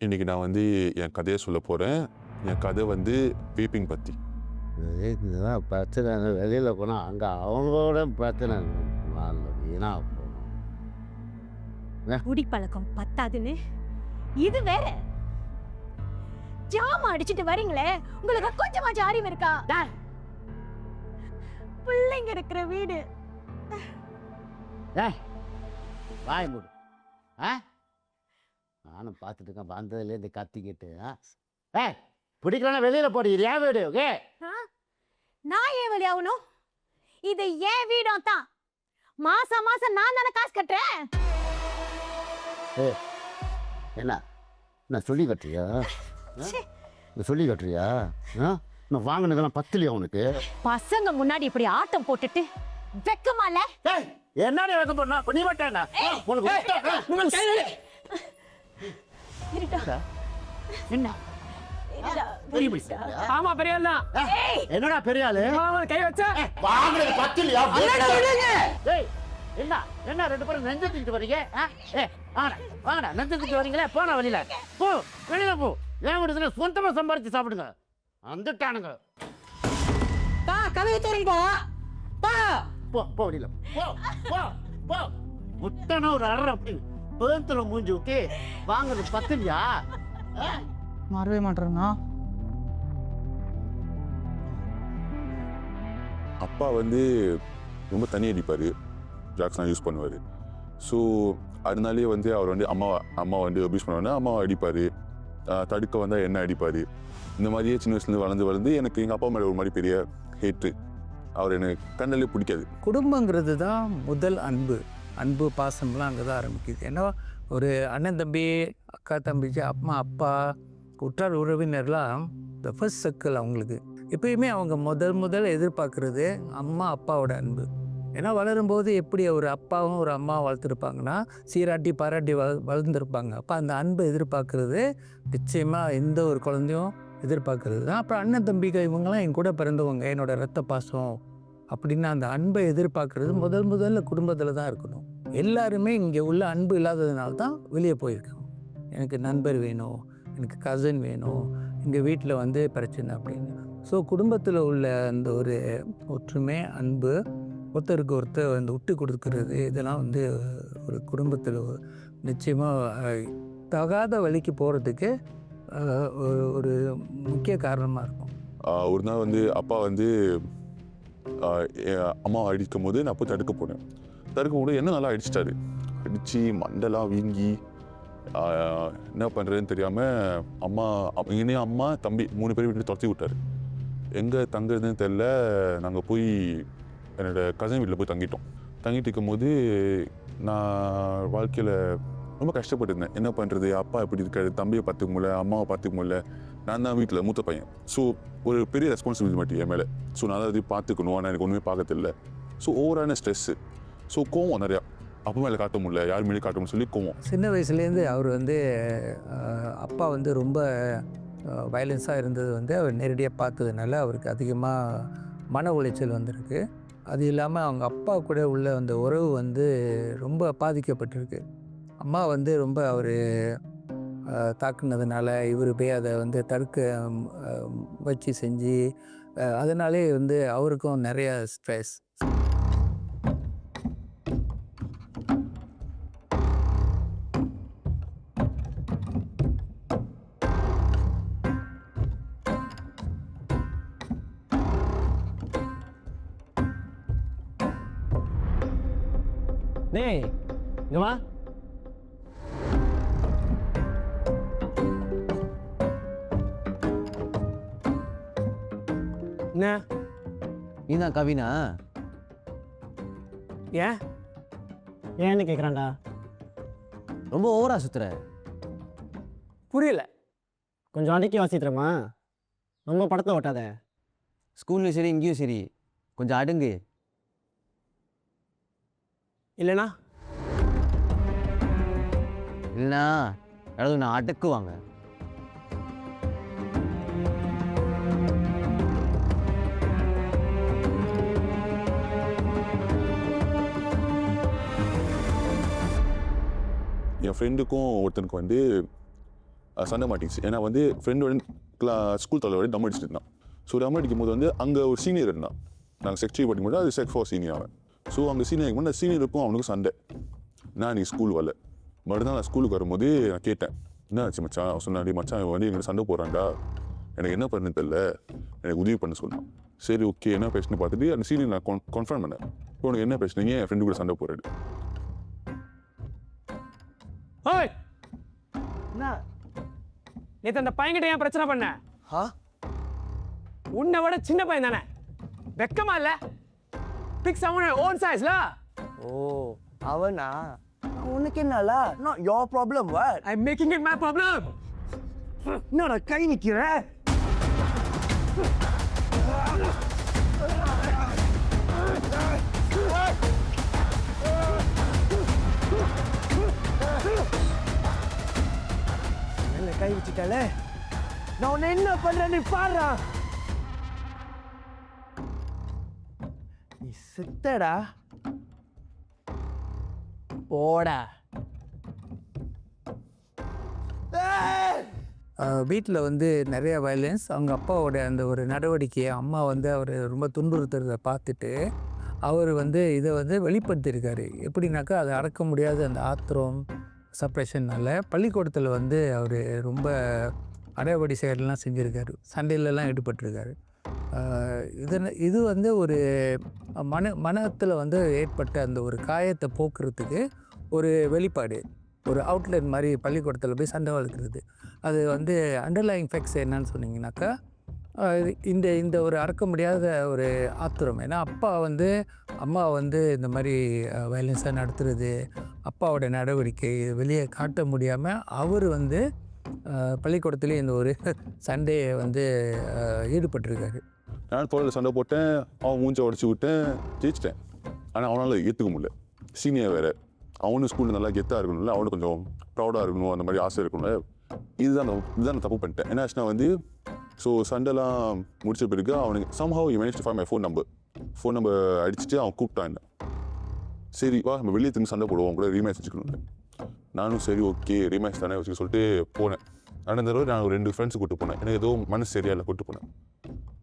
இன்றைக்கி நான் வந்து என் கதையை சொல்ல போகிறேன். என் கதை வந்து வேப்பிங் பற்றி. இதுதான் பிரச்சனை. வெளியில் போனால் அங்கே அவங்களோட பிரச்சனை வீணாக போகணும். குடிப்பழக்கம் பத்தாதுன்னு இது வேற. ஜாம அடிச்சிட்டு வரீங்களே, உங்களுக்கு கொஞ்சமாச்சும் அறிவு இருக்கா? பிள்ளைங்க இருக்கிற வீடு. வாய் மூடு. நானும் பார்த்துட்டு இருக்கேன் வந்ததுலேருந்து கத்திக்கிட்டு. பிடிக்கலன்னா வெளியில் போடுறியா வீடு? ஓகே, நான் ஏன் வெளியாகணும்? இது ஏன் வீடும் தான். மாசம் மாசம் நான் தானே காசு கட்டுறேன். என்ன நான் சொல்லி கட்டுறியா? சொல்லி கட்டுறியா? நான் வாங்கினதெல்லாம் பத்துலையா உனக்கு? பசங்க முன்னாடி இப்படி ஆட்டம் போட்டுட்டு வெக்கமால? என்னடி வைக்க போனா நீ மாட்டேன்னா என்ன? ஆமா பெரிய ஆள் தான். என்னடா பெரிய ஆளு? கை வச்சா வாங்குறது பத்துலையா? என்ன என்ன ரெண்டு பேரும் நெஞ்சு தூக்கிட்டு வரீங்க? வாங்கடா நெஞ்சு தூக்கிட்டு வரீங்களே, போன வழியில போ, வெளியில போ. ஏன் விடுதல சொந்தமா சம்பாரிச்சு சாப்பிடுங்க. வந்துட்டானுங்க. கதவை தோறீங்க. போ போ வெளியில போ போ போ. முட்டன ஒரு அரை பேத்துல மூஞ்சி விட்டு வாங்குறது பத்துலையா? மாறவே மாட்டேறா. அப்பா வந்து ரொம்ப தண்ணி அடிப்பார், ட்ரக்ஸ்லாம் யூஸ் பண்ணுவார். ஸோ அதனாலே வந்து அவர் வந்து அம்மா வந்து அபியூஸ் பண்ணுவாங்க. அம்மாவை அடிப்பார், தடுக்க வந்தால் என்ன அடிப்பார். இந்த மாதிரியே சின்ன வயசுலேருந்து வளர்ந்து எனக்கு எங்கள் அப்பா மேலே ஒரு மாதிரி பெரிய ஹேட்டு. அவர் எனக்கு கண்ணிலே பிடிக்காது. குடும்பங்கிறது தான் முதல் அன்பு பாசம்லாம் அங்கே தான் ஆரம்பிக்குது. ஏன்னா ஒரு அண்ணன் தம்பி, அக்கா தம்பிச்சு, அம்மா அப்பா, உற்றார் உறவினர்லாம் த ஃபர்ஸ்ட் சர்க்கிள் அவங்களுக்கு. எப்பயுமே அவங்க முதல் எதிர்பார்க்குறது அம்மா அப்பாவோட அன்பு. ஏன்னா வளரும்போது எப்படி ஒரு அப்பாவும் ஒரு அம்மாவும் வளர்த்துருப்பாங்கன்னா சீராட்டி பாராட்டி வளர்ந்துருப்பாங்க. அப்போ அந்த அன்பை எதிர்பார்க்குறது நிச்சயமாக எந்த ஒரு குழந்தையும் எதிர்பார்க்குறது தான். அப்புறம் அண்ணன் தம்பிகள் இவங்கெல்லாம் என் கூட பிறந்தவங்க, என்னோடய ரத்த பாசம் அப்படின்னு அந்த அன்பை எதிர்பார்க்குறது முதல்ல குடும்பத்தில் தான் இருக்கணும். எல்லாருமே இங்கே உள்ள அன்பு இல்லாததுனால தான் வெளியே போயிருக்கோம். எனக்கு நண்பர் வேணும், எனக்கு கசின் வேணும், எங்கள் வீட்டில் வந்து பிரச்சனை அப்படின்னு. ஸோ குடும்பத்தில் உள்ள அந்த ஒரு ஒற்றுமை, அன்பு, ஒருத்தருக்கு ஒருத்தர் வந்து விட்டு கொடுக்குறது, இதெல்லாம் வந்து ஒரு குடும்பத்தில் நிச்சயமாக தகாத வழிக்கு போகிறதுக்கு ஒரு முக்கிய காரணமாக இருக்கும். ஒரு நாள் வந்து அப்பா வந்து அம்மா அடிக்கும் போது நான் போய் தடுக்க போது என்ன நல்லா அடிச்சிட்டாரு. அடித்து மண்டெல்லாம் வீங்கி என்ன பண்ணுறதுன்னு தெரியாமல் என்னையும் அம்மா தம்பி 3 பேர் வீட்டில் துரத்தி விட்டார். எங்கே தங்குறதுன்னு தெரில. நாங்கள் போய் என்னோடய கசின் வீட்டில் போய் தங்கிட்டு இருக்கும்போது நான் வாழ்க்கையில் ரொம்ப கஷ்டப்பட்டுருந்தேன். என்ன பண்ணுறது, அப்பா எப்படி இருக்காரு, தம்பியை பார்த்துக்க முடியல, அம்மாவை பார்த்துக்க முடியல. நான் தான் வீட்டில் மூத்த பையன். ஸோ ஒரு பெரிய ரெஸ்பான்சிபிலிட்டி என் மேலே. ஸோ நான் அதை பார்த்துக்கணும், ஆனால் எனக்கு ஒன்றுமே பார்க்க தெரியல. So ஓவரான stress. ஸோ கோவம் நிறையா. அப்பா மேலே காட்ட முடியல, யார் மேலே காட்ட முடியல சொல்லி கோவம். சின்ன வயசுலேருந்து அவர் வந்து அப்பா வந்து ரொம்ப வயலன்ஸாக இருந்தது வந்து அவர் நேரடியாக பார்த்ததுனால அவருக்கு அதிகமாக மன உளைச்சல் வந்திருக்கு. அது இல்லாமல் அவங்க அப்பா கூட உள்ள அந்த உறவு வந்து ரொம்ப பாதிக்கப்பட்டிருக்கு. அம்மா வந்து ரொம்ப அவர் தாக்குனதுனால இவர் போய் அதை வந்து தடுக்க வச்சு செஞ்சு அதனாலே வந்து அவருக்கும் நிறைய ஸ்ட்ரெஸ். டேய் இங்க வா. என்ன நீ தான் கவினா? ஏன்னு கேட்குறான்டா. ரொம்ப ஓவரா சுத்துற. புரியல. கொஞ்சம் அடக்கி வாசித்துறமா, ரொம்ப படத்தை ஓட்டாத. ஸ்கூல்லையும் சரி இங்கேயும் சரி கொஞ்சம் அடுங்கு. இல்லைண்ணா இல்லைண்ணா யாராவது நான் அடக்குவாங்க. என் ஃப்ரெண்டுக்கும் ஒருத்தனுக்கு வந்து சண்டை மாட்டிச்சு. ஏன்னா வந்து ஃப்ரெண்டோட ஸ்கூல் தலைவரோட தம் அடிச்சுட்டு இருந்தான். ஸோ தம் அடிக்கும் போது வந்து அங்கே ஒரு சீனியர் இருந்தான். நாங்கள் செக்ஷன் படிக்கும்போது அது செக் 4 சீனியர் அவன். ஸோ அங்கே சீனியர் இருக்கும்போது சீனியருக்கும் அவனுக்கும் சண்டை. நான் நீ ஸ்கூல் வரல. மறுநாள் நான் ஸ்கூலுக்கு வரும்போது நான் கேட்டேன், என்ன ஆச்சு மச்சான்? அவன் சொன்னாடி, மச்சான் இவன் வந்து எங்களுக்கு சண்டை போடுறான்டா, எனக்கு என்ன பண்ணுன்னு தெரியல, எனக்கு உதவி பண்ண சொன்னான். சரி ஓகே என்ன பிரச்சனை பார்த்துட்டு அந்த சீனியர் நான் கன்ஃபார்ம் பண்ணேன். இப்போ உனக்கு என்ன பிரச்சனைங்க? என் ஃப்ரெண்டு கூட சண்டை போடுறாரு. ஓய் என்ன நேற்று அந்த பையன்கிட்ட ஏன் பிரச்சனை பண்ண? உன்னை விட சின்ன பையன் தானே, வெக்கமா இல்ல? பிக் சமன் ஓன் சைஸ்ல. ஓ அவனா? உனக்கு என்னல? not your problem what? I am making it my problem. என்னடா கை நிக்கிற? என்ன கை வச்சிட்டால? நான் உன்னை என்ன பண்றேன்னு பாருடா. நீ செத்தடா. போடா. வீட்டில் வந்து நிறைய வயலன்ஸ். அவங்க அப்பாவோட அந்த ஒரு நடவடிக்கையை அம்மா வந்து அவர் ரொம்ப துன்புறுத்துறதை பார்த்துட்டு அவர் வந்து இதை வந்து வெளிப்படுத்தியிருக்காரு. எப்படின்னாக்கா அதை அடக்க முடியாத அந்த ஆத்திரம் சப்ரெஷனால் பள்ளிக்கூடத்தில் வந்து அவர் ரொம்ப அடையாபடி செயலெலாம் செஞ்சுருக்காரு, சண்டையிலலாம் ஈடுபட்டிருக்காரு. இது வந்து ஒரு மனத்தில் வந்து ஏற்பட்ட அந்த ஒரு காயத்தை போக்குறதுக்கு ஒரு வெளிப்பாடு, ஒரு அவுட்லெட் மாதிரி பள்ளிக்கூடத்தில் போய் சண்டை வளர்க்குறது. அது வந்து அண்டர்லைங் ஃபேக்ட்ஸ் என்னன்னு சொன்னீங்கன்னாக்கா இந்த ஒரு அடக்க முடியாத ஒரு ஆத்திரம். ஏன்னா அம்மா வந்து இந்த மாதிரி வயலன்ஸாக நடத்துறது, அப்பாவோட நடவடிக்கை வெளியே காட்ட முடியாமல் அவர் வந்து பள்ளிக்கூடத்துலேயே இந்த ஒரு சண்டையை வந்து ஈடுபட்டிருக்காரு. நான் தோளில் சண்டை போட்டேன், அவன் மூஞ்சை உடச்சி விட்டேன், ஜெயிச்சிட்டேன். ஆனால் அவனால் ஏற்றுக்க முடியல. சீனியர் வேறு, அவனும் ஸ்கூலில் நல்லா கெத்தாக இருக்கணும்ல, அவனுக்கு கொஞ்சம் ப்ரௌடாக இருக்கணும், அந்த மாதிரி ஆசை இருக்கணும்ல. இதுதான் நான் தப்பு பண்ணிட்டேன். என்ன ஆச்சுன்னா வந்து ஸோ சண்டைலாம் முடிச்ச பிறகு அவனுக்கு somehow he managed to find my phone number அடிச்சுட்டு அவன் கூப்பிட்டான் என்ன. சரி வா நம்ம வெளியே திரும்பி சண்டை போடுவோம், கூட ரீமேட்ச் வச்சுக்கணும்னு. நானும் சரி ஓகே ரீமேட்ச் தானே வச்சுக்க சொல்லிட்டு போனேன். ஆனால் இந்த தடவை நான் ஒரு 2 ஃப்ரெண்ட்ஸு கூப்பிட்டு போனேன். எனக்கு ஏதோ மனசு சரியா இல்லை, கூப்பிட்டு போனேன்.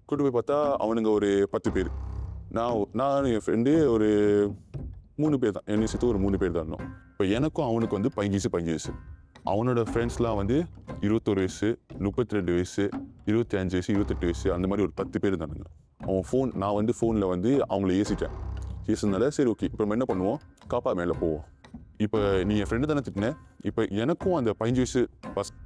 கூப்பிட்டு போய் பார்த்தா அவனுங்க ஒரு 10 பேர், நான் என் ஃப்ரெண்டு ஒரு 3 பேர் தான், என்னை சேர்த்து ஒரு 3 பேர் தான் இருந்தோம். இப்போ எனக்கும் அவனுக்கு வந்து 15 வயசு. அவனோட ஃப்ரெண்ட்ஸ்லாம் வந்து 21 வயசு, 32 வயசு, 25 வயசு, 28 வயசு, அந்த மாதிரி ஒரு 10 பேர் தானுங்க. நான் வந்து ஃபோனில் வந்து அவங்கள ஏசினால சரி ஓகே இப்போ நம்ம என்ன பண்ணுவோம், காப்பா மேலே போவோம். இப்போ நீ என் ஃப்ரெண்டு தானே திட்டினேன், இப்போ எனக்கும் அந்த 15 வயசு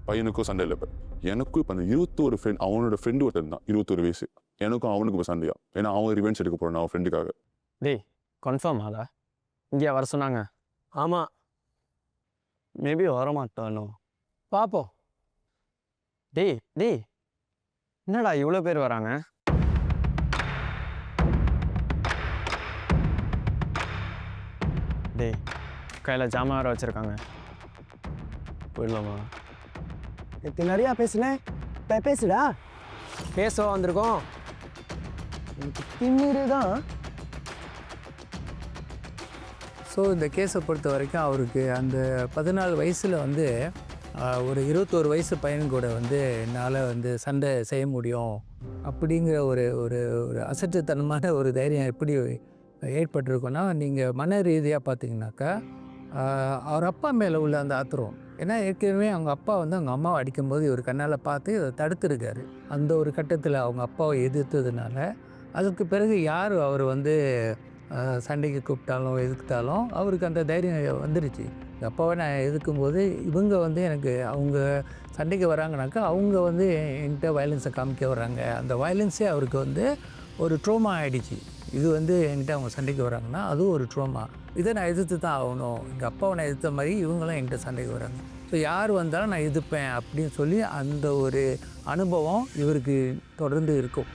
பையனுக்கும் சண்டை இல்லை. இப்போ எனக்கும் இப்போ அந்த 21 ஃப்ரெண்ட், அவனோட ஃப்ரெண்டு ஒருத்தர் தான் 21 வயசு, எனக்கும் அவனுக்கு இப்போ சண்டையா. ஏன்னா அவன் ரிவென்ஸ் எடுக்க போகிறான் அவன் ஃப்ரெண்டுக்காக. டேய் கன்ஃபார்ம் ஆதா இங்கே வர சொன்னாங்க? ஆமாம், மேபி வரமாட்டானோ பாப்போம். டேய் என்னடா இவ்வளோ பேர் வராங்க? டேய் கையில் ஜாமான் வேறு வச்சுருக்காங்க, போயிடலாமா? நேற்று நிறையா பேசுனேன், இப்போ பேசுடா. பேச வந்திருக்கோம். எனக்கு திமிரு தான். ஸோ இந்த கேஸை பொறுத்த வரைக்கும் அவருக்கு அந்த 14 வயசில் வந்து ஒரு 21 வயசு பையன் கூட வந்து என்னால் வந்து சண்டை செய்ய முடியும் அப்படிங்கிற ஒரு ஒரு ஒரு அசட்டுத்தனமான ஒரு தைரியம் எப்படி ஏற்பட்டிருக்குன்னா, நீங்கள் மன ரீதியாக பார்த்தீங்கன்னாக்கா அவர் அப்பா மேலே உள்ள அந்த ஆத்திரம். ஏன்னா ஏற்கனவே அவங்க அப்பா வந்து அவங்க அம்மாவை அடிக்கும்போது இவர் கண்ணால் பார்த்து இதை தடுத்துருக்காரு. அந்த ஒரு கட்டத்தில் அவங்க அப்பாவை எதிர்த்ததுனால அதுக்கு பிறகு யார் அவர் வந்து சண்டைக்கு கூப்பிட்டாலும் எதுக்கிட்டாலும் அவருக்கு அந்த தைரியம் வந்துடுச்சு. எங்கள் அப்பாவை நான் எதுக்கும்போது இவங்க வந்து எனக்கு அவங்க சண்டைக்கு வராங்கனாக்கா அவங்க வந்து என்கிட்ட வயலன்ஸை காமிக்க வர்றாங்க, அந்த வயலன்ஸே அவருக்கு வந்து ஒரு ட்ரோமா ஆகிடுச்சு. இது வந்து என்கிட்ட அவங்க சண்டைக்கு வராங்கன்னா அதுவும் ஒரு ட்ரோமா, இதை நான் எதிர்த்து தான் ஆகணும். எங்கள் அப்பாவை நான் எதிர்த்த மாதிரி இவங்களும் என்கிட்ட சண்டைக்கு வராங்க, ஸோ யார் வந்தாலும் நான் எதிர்ப்பேன் அப்படின்னு சொல்லி அந்த ஒரு அனுபவம் இவருக்கு தொடர்ந்து இருக்கும்.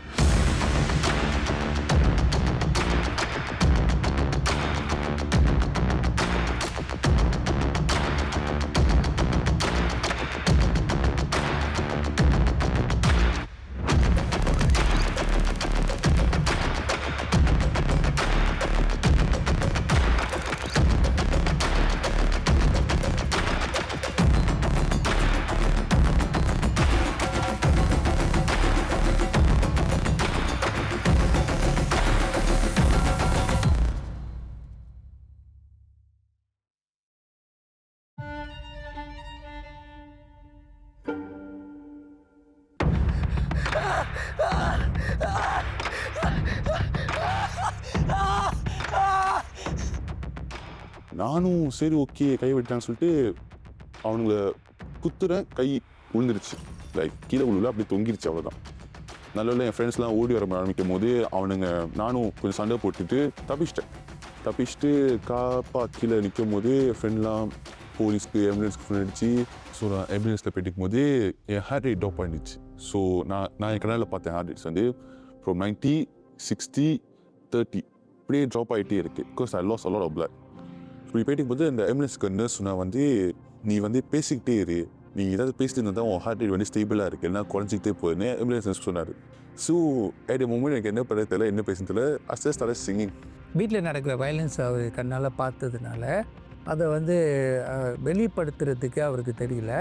நானும் சரி ஓகே கை வெட்டான்னு சொல்லிட்டு அவனுங்கள குத்துறேன், கை விழுந்துருச்சு. லைக் கீழே விழுல அப்படியே தொங்கிருச்சு, அவ்வளோதான். நல்ல என் ஃப்ரெண்ட்ஸ்லாம் ஓடி வர ஆரம்பிக்கும் போது அவனுங்க நானும் கொஞ்சம் சண்டை போட்டுட்டு தப்பிச்சுட்டு கீழே நிற்கும் போது என் ஃப்ரெண்ட்லாம் போலீஸ்க்கு ஆம்புலன்ஸ்க்கு ஃபோன் அடிச்சு. ஸோ நான் ஆம்புலன்ஸில் போயிட்டு போது என் ஹார்ட் ரேட் ட்ராப் ஆகிடுச்சு. ஸோ நான் என் கனவில் பார்த்தேன் ஹார்ட் ரேட்ஸ் வந்து ஃப்ரம் 90, 60, 30 இப்படியே ட்ராப் ஆகிட்டே இருக்குது. Because I lost a lot of blood. இப்படி போயிட்டு போது அந்த ஆம்புலன்ஸ்க்கு நர்ஸ் சொன்னால் வந்து நீ வந்து பேசிக்கிட்டே இரு, நீ ஏதாவது பேசிட்டு இருந்தால் தான் உன் ஹார்ட் ரேட் வந்து ஸ்டேபிளாக இருக்குது, என்ன குறைஞ்சிக்கிட்டே போகுதுன்னு ஆம்புலன்ஸ் நர்ஸ் சொன்னார். ஸோ அட் எ மூமெண்ட் எனக்கு என்ன பண்ண தெரியல, என்ன பேசுன்னு தெரியல. அஸ்ட் ஸ்டார்ட் சிங்கிங். வீட்டில் நடக்கிற வயலன்ஸ் அவர் கண்ணால் பார்த்ததுனால அதை வந்து வெளிப்படுத்துறதுக்கு அவருக்கு தெரியல.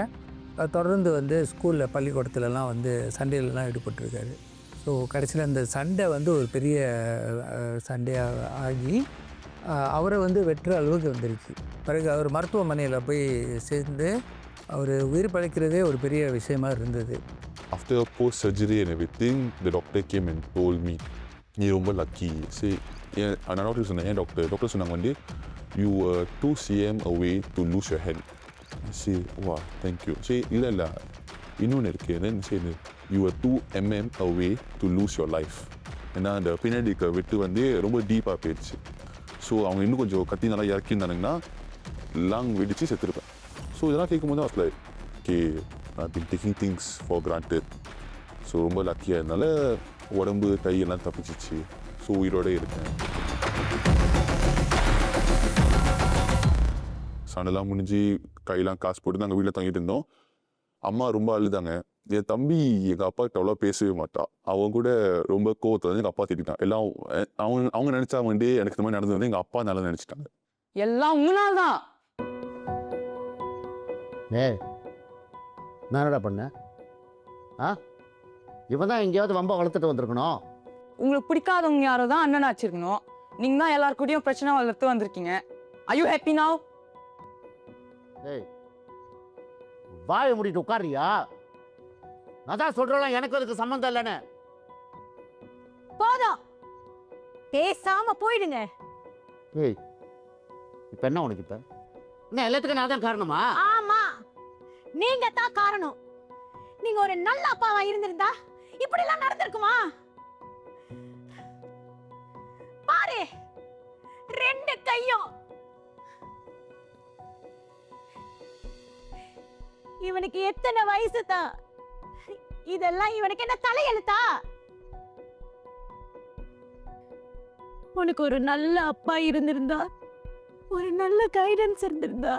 தொடர்ந்து வந்து ஸ்கூலில் பள்ளிக்கூடத்துலலாம் வந்து சண்டையிலலாம் ஈடுபட்டிருக்காரு. ஸோ கடைசியில் அந்த சண்டை வந்து ஒரு பெரிய சண்டையாக ஆகி அவரை வந்து வெற்ற அளவுக்கு வந்துருச்சு. பிறகு அவர் மருத்துவமனையில் போய் சேர்ந்து அவர் உயிர் பழைக்கிறதே ஒரு பெரிய விஷயமா இருந்தது. After post surgery and everything, the doctor came and told me, நீ ரொம்ப லக்கி. சரி நான் டாக்டர் சொன்னேன், ஏன் டாக்டர் சொன்னாங்க வந்து you were 2 cm away to lose your hand. சரி வா தேங்க்யூ. சரி இல்லை இன்னொன்று இருக்குது. தென் சரி you were 2 mm away to lose your life. ஏன்னா அந்த பின்னாடி இருக்க வெட்டு வந்து ரொம்ப டீப்பாக போயிடுச்சு. ஸோ அவங்க இன்னும் கொஞ்சம் கத்தி நல்லா இறக்கியிருந்தானுங்கன்னா லாங் வெடிச்சு செத்துருப்பேன். ஸோ இதெல்லாம் கேட்கும்போது தான் like okay I've been taking things for granted. So ரொம்ப லக்கியாக இருந்தால உடம்பு கையெல்லாம் தப்பிச்சிச்சு. ஸோ உயிரோடு இருக்கேன். சண்டைலாம் முடிஞ்சு கையெல்லாம் காசு போட்டு நாங்கள் வீட்டில் தங்கிட்டு இருந்தோம். அம்மா ரொம்ப அழுதாங்க. என் தம்பி எங்கள் அப்பா கிட்ட அவ்வளோ பேசவே மாட்டான். அவன் கூட ரொம்ப கோவத்தை வந்து எங்கள் அப்பா திட்டான். எல்லாம் அவங்க நினச்சா வந்து எனக்கு இந்த மாதிரி நடந்து வந்து எங்கள் அப்பா நல்லா நினச்சிட்டாங்க. எல்லாம் உங்களால் தான். நான் என்னடா பண்ணேன்? இவன் தான் எங்கேயாவது வம்ப வளர்த்துட்டு வந்திருக்கணும். உங்களுக்கு பிடிக்காதவங்க யாரோ தான் அண்ணனா வச்சிருக்கணும். நீங்கள் தான் எல்லாருக்கூடயும் பிரச்சனை வளர்த்து வந்திருக்கீங்க. Are you happy now? வாயை மூடிட்டு உட்காரியா? நான் தான் சொல்றேன் எனக்கு அதுக்கு சம்மந்தம் இல்லைன்னு. போதும், பேசாம போயிடுங்க. இப்ப என்ன உனக்கு? இப்ப என்ன எல்லாத்துக்கும் நான் தான் காரணமா? ஆமா, நீங்க தான் காரணம். நீங்க ஒரு நல்ல அப்பாவா இருந்திருந்தா இப்படி எல்லாம் நடந்திருக்குமா? பாரு, 2 கையும். இவனுக்கு எத்தனை வயசு தான்? இதெல்லாம் இவனுக்கு என்ன தலையெழுத்தா? உனக்கு ஒரு நல்ல அப்பா இருந்திருந்தா, ஒரு நல்ல கைடன்ஸ் இருந்திருந்தா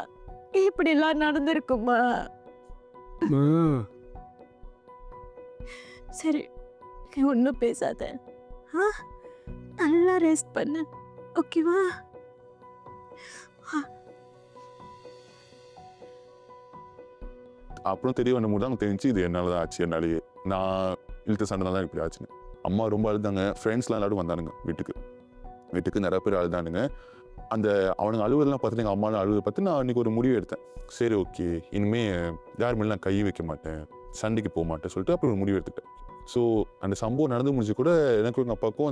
இப்படி எல்லாம் நடந்திருக்குமா? சரி, ஒன்னும் பேசாத. நல்லா ரெஸ்ட் பண்ணு, ஓகேவா? அப்புறம் தெரிய வந்த போது தான் தெரிஞ்சு இது என்னால் தான் ஆச்சு. என்னாலேயே நான் இழுத்த சண்டை தான் இப்படி ஆச்சுன்னு. அம்மா ரொம்ப அழுதாங்க. ஃப்ரெண்ட்ஸ்லாம் எல்லாரும் வந்தானுங்க வீட்டுக்கு நிறைய பேர் அழுதானுங்க. அந்த அவனுங்க அழுவதெல்லாம் பார்த்துட்டு எங்கள் அம்மாவும் அழுவதை பார்த்து நான் அன்றைக்கி ஒரு முடிவு எடுத்தேன். சரி ஓகே, இனிமேல் யார் மேலே நான் கை வைக்க மாட்டேன், சண்டைக்கு போக மாட்டேன் சொல்லிட்டு அப்புறம் ஒரு முடிவு எடுத்துக்கிட்டேன். ஸோ அந்த சம்பவம் நடந்து முடிஞ்சு கூட எனக்கும் எங்கள் அப்பாவுக்கும்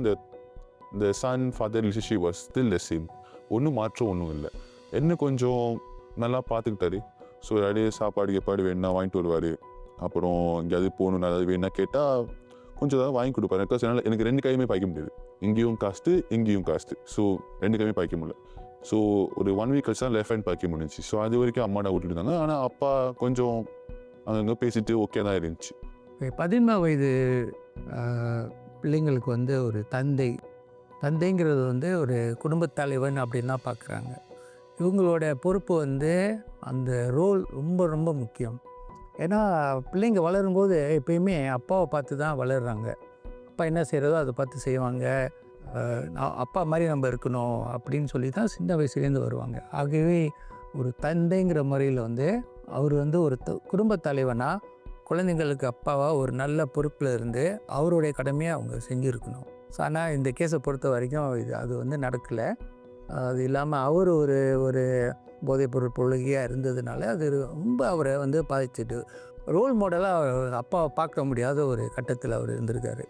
அந்த Sun father relationship was still the same. ஒன்றும் மாற்றம் ஒன்றும் இல்லை. என்ன கொஞ்சம் நல்லா பார்த்துக்கிட்டாரு. ஸோ அப்படியே சாப்பாடு வேணுன்னா வாங்கிட்டு வருவார். அப்புறம் எங்கேயாவது போகணுன்னு ஏதாவது வேணுன்னா கேட்டால் கொஞ்சம் ஏதாவது வாங்கி கொடுப்பாரு. பிகாஸ் என்னால் எனக்கு 2 கையுமே பாய்க்க முடியாது. இங்கேயும் காஸ்ட்டு. ஸோ 2 கையுமே பாய்க்க முடியல. ஸோ ஒரு 1 வீக் கழிச்சு தான் லெஃப்ட் ஹேண்ட் பாய்க்க முடிஞ்சிச்சு. ஸோ அது வரைக்கும் அம்மாடா விட்டுட்டு இருந்தாங்க. ஆனால் அப்பா கொஞ்சம் அங்கங்கே பேசிட்டு ஓகே தான் இருந்துச்சு. 17 வயது பிள்ளைங்களுக்கு வந்து ஒரு தந்தைங்கிறது வந்து ஒரு குடும்பத் தலைவன் அப்படின்னு தான் பார்க்குறாங்க. இவங்களோட பொறுப்பு வந்து அந்த ரோல் ரொம்ப ரொம்ப முக்கியம். ஏன்னா பிள்ளைங்க வளரும்போது எப்பயுமே அப்பாவை பார்த்து தான் வளர்கிறாங்க. அப்பா என்ன செய்கிறதோ அதை பார்த்து செய்வாங்க. அப்பா மாதிரி நம்ம இருக்கணும் அப்படின்னு சொல்லி தான் சின்ன வயசுலேருந்து வருவாங்க. ஆகவே ஒரு தந்தைங்கிற முறையில் வந்து அவர் வந்து ஒரு குடும்பத் தலைவனாக குழந்தைங்களுக்கு அப்பாவாக ஒரு நல்ல பொறுப்பில் இருந்து அவருடைய கடமையை அவங்க செஞ்சுருக்கணும். ஸோ ஆனால் இந்த கேஸை பொறுத்த வரைக்கும் அது வந்து நடக்கலை. அது இல்லாமல் அவர் ஒரு போதைப்பொருள் பொழுகையாக இருந்ததுனால அது ரொம்ப அவரை வந்து பாதிச்சுட்டு ரோல் மாடலாக அப்பாவை பார்க்க முடியாத ஒரு கட்டத்தில் அவர் இருந்திருக்காரு.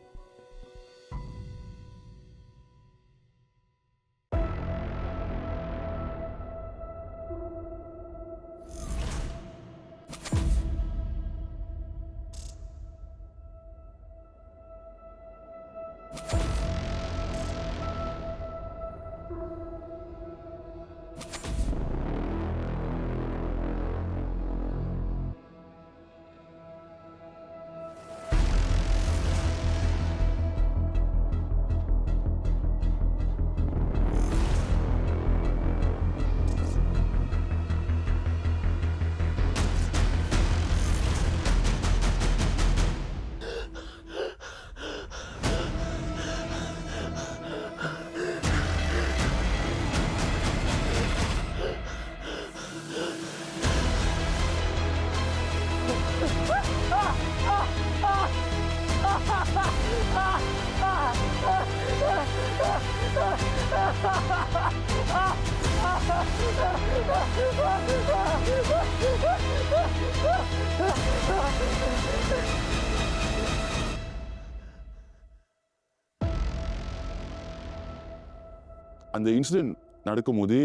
அந்த இன்சிடென்ட் நடக்கும்போது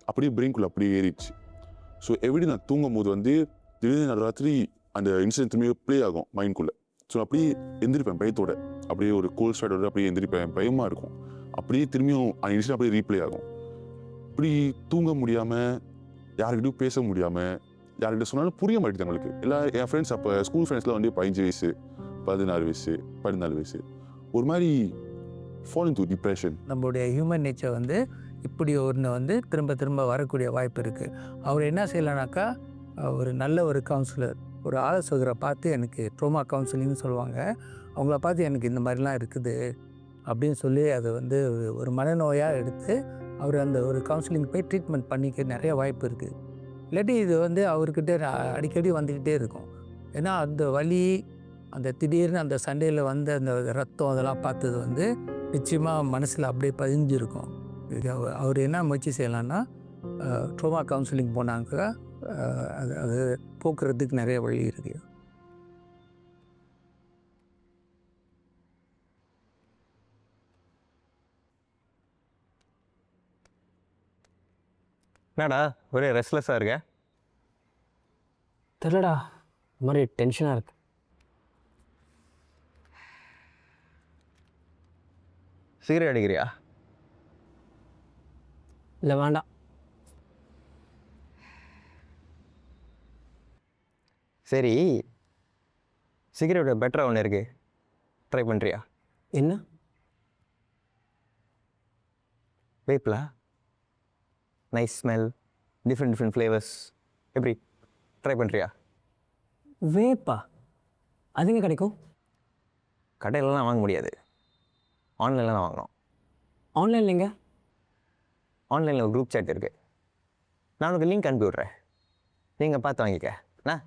அப்படியே பிரெயின்குள்ளே அப்படியே ஏறிடுச்சு. ஸோ எப்படி நான் தூங்கும் போது வந்து திடீர்னு நடுராத்திரி அந்த இன்சிடென்ட் திரும்பி ப்ளே ஆகும் மைண்ட்குள்ளே. ஸோ அப்படியே எந்திரிப்பேன் பயத்தோட, அப்படியே ஒரு கோல்ட் ஸ்டார்டோட அப்படியே எந்திரிப்பேன், பயமாக இருக்கும். அப்படியே திரும்பியும் அந்த இன்சிடென்ட் அப்படியே ரீப்ளே ஆகும். இப்படி தூங்க முடியாமல், யாருக்கிட்டையும் பேச முடியாமல், யார்கிட்ட சொன்னாலும் புரிய மாட்டேங்குது நம்மளுக்கு. என் ஃப்ரெண்ட்ஸ் அப்போ ஸ்கூல் ஃப்ரெண்ட்ஸ்லாம் வந்து 15 வயசு 16 வயசு 14 வயசு ஒரு மாதிரி ஃபால் இன்டு டிப்ரெஷன். நம்மளுடைய ஹியூமன் நேச்சர் வந்து இப்படி ஒன்று வந்து திரும்ப திரும்ப வரக்கூடிய வாய்ப்பு இருக்குது. அவர் என்ன செய்யலைனாக்கா, ஒரு நல்ல ஒரு கவுன்சிலர், ஒரு ஆலோசகரை பார்த்து, எனக்கு ட்ரோமா கவுன்சிலிங்னு சொல்லுவாங்க, அவங்கள பார்த்து எனக்கு இந்த மாதிரிலாம் இருக்குது அப்படின்னு சொல்லி அதை வந்து ஒரு மனநோயாக எடுத்து அவர் அந்த ஒரு கவுன்சிலிங் போய் ட்ரீட்மெண்ட் பண்ணிக்க நிறைய வாய்ப்பு இருக்குது. இல்லாட்டி இது வந்து அவர்கிட்ட அடிக்கடி வந்துக்கிட்டே இருக்கும். ஏன்னா அந்த வலி, அந்த திடீர்னு அந்த சண்டையில் வந்து அந்த ரத்தம் அதெல்லாம் பார்த்தது வந்து நிச்சயமாக மனசில் அப்படியே பதிஞ்சிருக்கும். இது அவர் என்ன முயற்சி செய்யலான்னா, ட்ரோமா கவுன்சிலிங் போனாங்க, அது போக்குறதுக்கு நிறைய வழி இருக்குது. என்னடா ஒரே ரெஸ்ட்லெஸ்ஸாக இருக்க? தெரிலடா, ஒரு மாதிரி டென்ஷனாக இருக்கு. சிகரெட் அடிக்கிறியா? இல்லை வேண்டாம். சரி, சிகரெட்டோட பெட்டராக ஒன்று இருக்குது, ட்ரை பண்ணுறியா? என்ன? வேப்பில் நைஸ் ஸ்மெல், டிஃப்ரெண்ட் ஃப்ளேவர்ஸ், எப்படி ட்ரை பண்ணுறியா? வேப்பா? அதுங்க கிடைக்கும்? கடையிலலாம் வாங்க முடியாது, ஆன்லைனில் தான் வாங்கணும். ஆன்லைன்லைங்க? ஆன்லைனில் ஒரு குரூப் சாட் இருக்குது, நான் உனக்கு லிங்க் அனுப்பி விட்றேன், நீங்கள் பார்த்து வாங்கிக்க. அண்ணா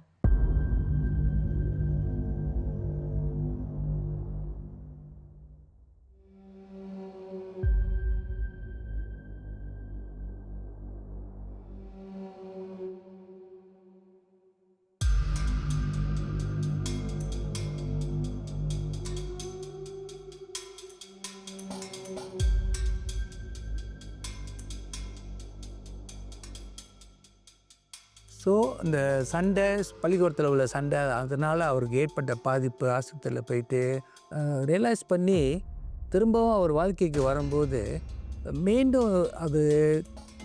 ஸோ இந்த சண்டை, பள்ளிக்கூடத்தில் உள்ள சண்டை, அதனால் அவருக்கு ஏற்பட்ட பாதிப்பு, ஆஸ்பத்திரியில் போயிட்டு ரியலைஸ் பண்ணி திரும்பவும் அவர் வாழ்க்கைக்கு வரும்போது மீண்டும் அது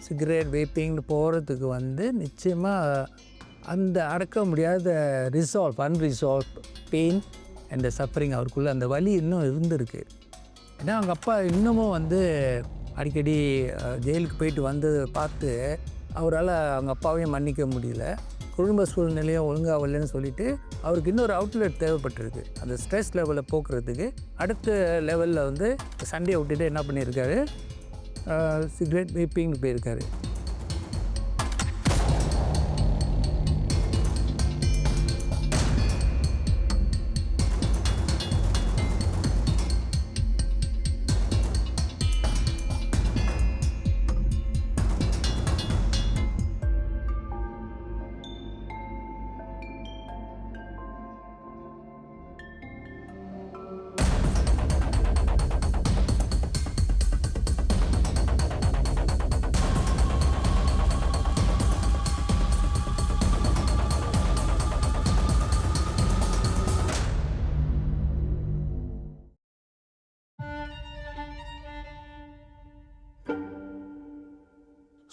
சிகரெட் வேப்பிங்னு போகிறதுக்கு வந்து நிச்சயமாக அந்த அடக்க முடியாத அன்ரிசால்வ் பெயின் அண்ட் சஃபரிங் அவருக்குள்ளே அந்த வலி இன்னும் இருந்திருக்கு. ஏன்னா அவங்க அப்பா இன்னமும் வந்து அடிக்கடி ஜெயிலுக்கு போயிட்டு வந்ததை பார்த்து அவரால் அவங்க அப்பாவையும் மன்னிக்க முடியல. குடும்ப சூழ்நிலையும் ஒழுங்காக வரலன்னு சொல்லிவிட்டு அவருக்கு இன்னொரு அவுட்லெட் தேவைப்பட்டிருக்கு. அந்த ஸ்ட்ரெஸ் லெவலை போக்குறதுக்கு அடுத்த லெவலில் வந்து சண்டையை விட்டுட்டு என்ன பண்ணியிருக்காரு, சிகரெட் வேப்பிங்னு போயிருக்காரு.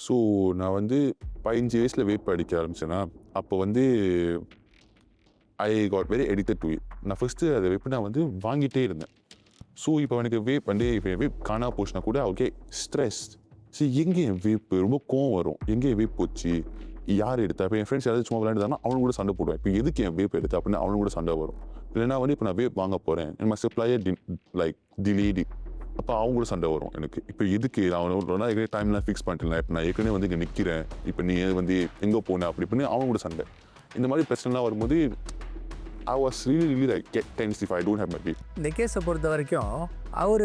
ஸோ நான் வந்து 15 வயசில் வேப் அடிக்க ஆரம்பிச்சேன்னா, அப்போ வந்து I got very addicted to it. நான் ஃபஸ்ட்டு அதை வேப் நான் வந்து வாங்கிட்டே இருந்தேன். ஸோ இப்போ எனக்கு வேப் வந்து இப்போ வேப் காணா போச்சுன்னா கூட ஓகே ஸ்ட்ரெஸ். சரி, எங்கே என் வேப்பு, ரொம்ப கோவம் வரும், எங்கே வேப் போச்சு, யார் எடுத்தா? இப்போ என் ஃப்ரெண்ட்ஸ் யாராவது சும்மா விளையாண்டுதாங்கன்னா அவனு கூட சண்டை போடுவேன். இப்போ எதுக்கு என் வேப் எடுத்தா அப்படின்னு அவனு கூட சண்டை வரும். இல்லைன்னா வந்து இப்போ நான் வேப் வாங்க போகிறேன், நம்ம சப்ளையர் லைக் டிலேடி, அப்போ அவங்க கூட சண்டை வரும் எனக்கு. இப்போ எதுக்கு அவனோட ஏற்கனவே டைம்லாம் ஃபிக்ஸ் பண்ணிட்டேன், இப்போ நான் ஏற்கனவே வந்து இங்கே நிற்கிறேன், இப்போ நீ வந்து எங்கே போனேன் அப்படி பண்ணி அவங்க கூட சண்டை. இந்த மாதிரி பிரச்சனைலாம் வரும்போது I was really like get tense if I don't have my vape. இந்த கேஸை பொறுத்த வரைக்கும் அவர்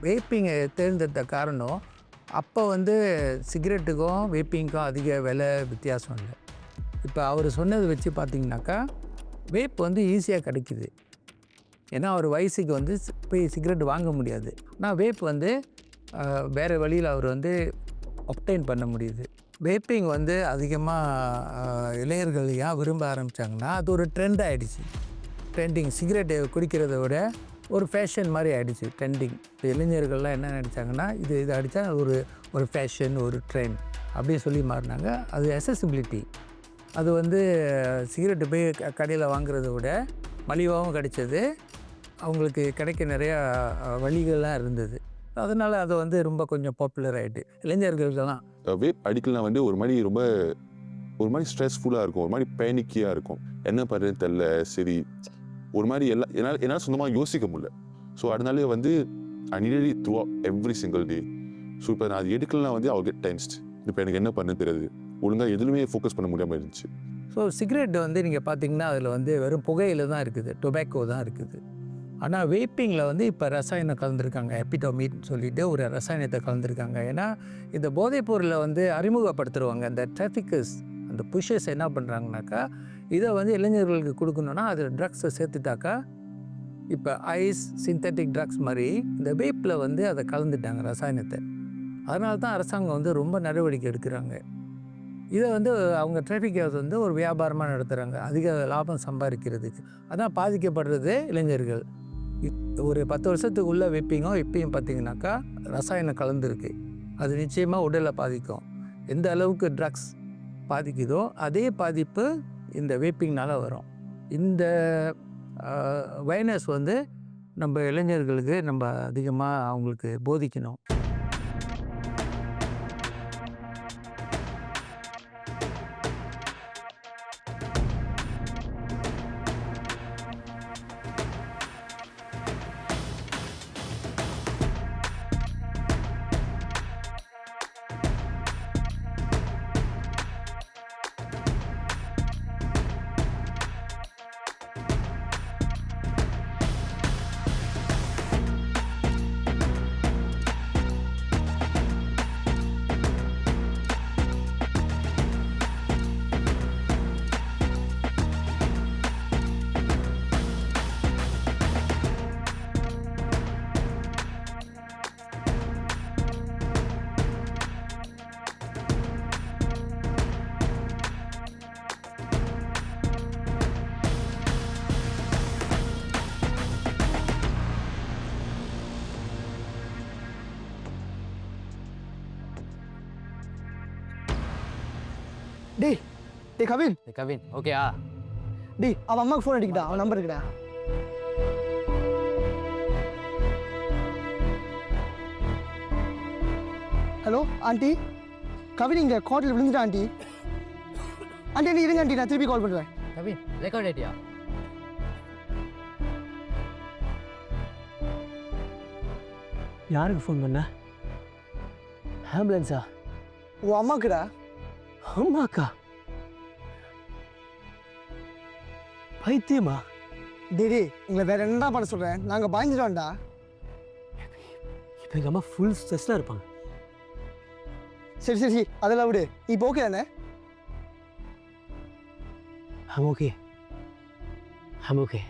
வேப்பிங்கை தேர்ந்தெடுத்த காரணம் அப்போ வந்து சிகரெட்டுக்கும் வேப்பிங்க்கும் அதிக விலை வித்தியாசம் இல்லை. இப்போ அவர் சொன்னது வச்சு பார்த்திங்கனாக்கா வேப் வந்து ஈஸியாக கிடைக்குது. ஏன்னா அவர் வயசுக்கு வந்து போய் சிகரெட் வாங்க முடியாது. ஆனால் வேப் வந்து வேறு வழியில் அவர் வந்து ஒப்டைன் பண்ண முடியுது. வேப்பிங் வந்து அதிகமாக இளைஞர்கள் ஏன் விரும்ப ஆரம்பித்தாங்கன்னா அது ஒரு ட்ரெண்ட் ஆகிடுச்சு. ட்ரெண்டிங் சிகரெட்டு குடிக்கிறத விட ஒரு ஃபேஷன் மாதிரி ஆகிடுச்சு ட்ரெண்டிங். இப்போ இளைஞர்கள்லாம் என்ன நினச்சாங்கன்னா இது அடித்தா ஒரு ஃபேஷன் ஒரு ட்ரெண்ட் அப்படின்னு சொல்லி மாறினாங்க. அது அக்சசிபிலிட்டி. அது வந்து சிகரெட்டு போய் கடையில் வாங்குறத விட மலிவாகவும் கிடைச்சது. அவங்களுக்கு கிடைக்க நிறையா வழிகள்லாம் இருந்தது. அதனால் அது வந்து ரொம்ப கொஞ்சம் பாப்புலர் ஆகிட்டு இளைஞர்களுக்கெல்லாம். வேப் அடிக்கலாம் வந்து ஒரு மாதிரி ஸ்ட்ரெஸ்ஃபுல்லாக இருக்கும், ஒரு மாதிரி பேனிக்கியாக இருக்கும். என்ன பண்ணுறதுன்னு தெரில. சரி ஒரு மாதிரி என்னால் சொந்தமாக யோசிக்க முடியல. ஸோ அதனாலே வந்து ஐ needed it through every single day. So இப்போ நான் அது எடுக்கலாம் வந்து அவர் கெட் டென்ஸ்ட். இப்போ எனக்கு என்ன பண்ண தெரியாது, ஒழுங்காக எதுவுமே ஃபோக்கஸ் பண்ண முடியாமல் இருந்துச்சு. ஸோ சிகரெட் வந்து நீங்கள் பார்த்தீங்கன்னா அதில் வந்து வெறும் புகையில் தான் இருக்குது, டொபாக்கோ தான் இருக்குது. ஆனால் வேப்பிங்கில் வந்து இப்போ ரசாயனம் கலந்துருக்காங்க. எபிடோமின்னு சொல்லிட்டு ஒரு ரசாயனத்தை கலந்துருக்காங்க. ஏன்னா இந்த போதைப் பொருளை வந்து அறிமுகப்படுத்துருவாங்க. அந்த டிராஃபிக்கர்ஸ் அந்த புஷர்ஸ் என்ன பண்ணுறாங்கனாக்கா இதை வந்து இளைஞர்களுக்கு கொடுக்கணுன்னா அது ட்ரக்ஸை சேர்த்துட்டாக்கா இப்போ ஐஸ் சிந்தட்டிக் ட்ரக்ஸ் மாதிரி இந்த வேப்பில் வந்து அதை கலந்துட்டாங்க ரசாயனத்தை. அதனால தான் அரசாங்கம் வந்து ரொம்ப நடவடிக்கை எடுக்கிறாங்க. இதை வந்து அவங்க டிராஃபிக் ஹவுஸ் வந்து ஒரு வியாபாரமாக நடத்துகிறாங்க அதிக லாபம் சம்பாதிக்கிறதுக்கு. அதான் பாதிக்கப்படுறது இளைஞர்கள். ஒரு 10 வருஷத்துக்கு உள்ள வேப்பிங்கோ இப்பயும் பார்த்திங்கனாக்கா ரசாயனம் கலந்துருக்கு. அது நிச்சயமாக உடலை பாதிக்கும். எந்த அளவுக்கு ட்ரக்ஸ் பாதிக்குதோ அதே பாதிப்பு இந்த வேப்பிங்னால் வரும். இந்த வைனஸ் வந்து நம்ம இளைஞர்களுக்கு நம்ம அதிகமாக அவங்களுக்கு போதிக்கணும். டேய் கவின். கவின் ஓகேயா? டேய் அவன் அம்மாவுக்கு ஃபோன் அடிக்கிட்டா, அவன் நம்பர் இருக்குடா. ஹலோ ஆண்டி, கவின் இங்கே கோட்டில் விழுந்துட்டா ஆண்டி. ஆண்டி இருங்க ஆண்டி, நான் திருப்பி கால் பண்ணுறேன். கவின் ரெக்கார்ட் ஆயிட்டியா? யாருக்கு ஃபோன் பண்ண? ஆம்புலன்ஸா? உன் அம்மாக்குடா. அம்மாக்கா? பைத்தியமா? டேடி எங்களை வேற என்னடா பண்ண சொல்கிறேன், நாங்கள் பயந்துட்டோம்டா. இப்போ எங்கள் அம்மா ஃபுல் ஸ்ட்ரெஸ்ஸில் இருப்பாங்க. சரி அதெல்லாம் விடு, இப்போ ஓகே தானே? Okay okay.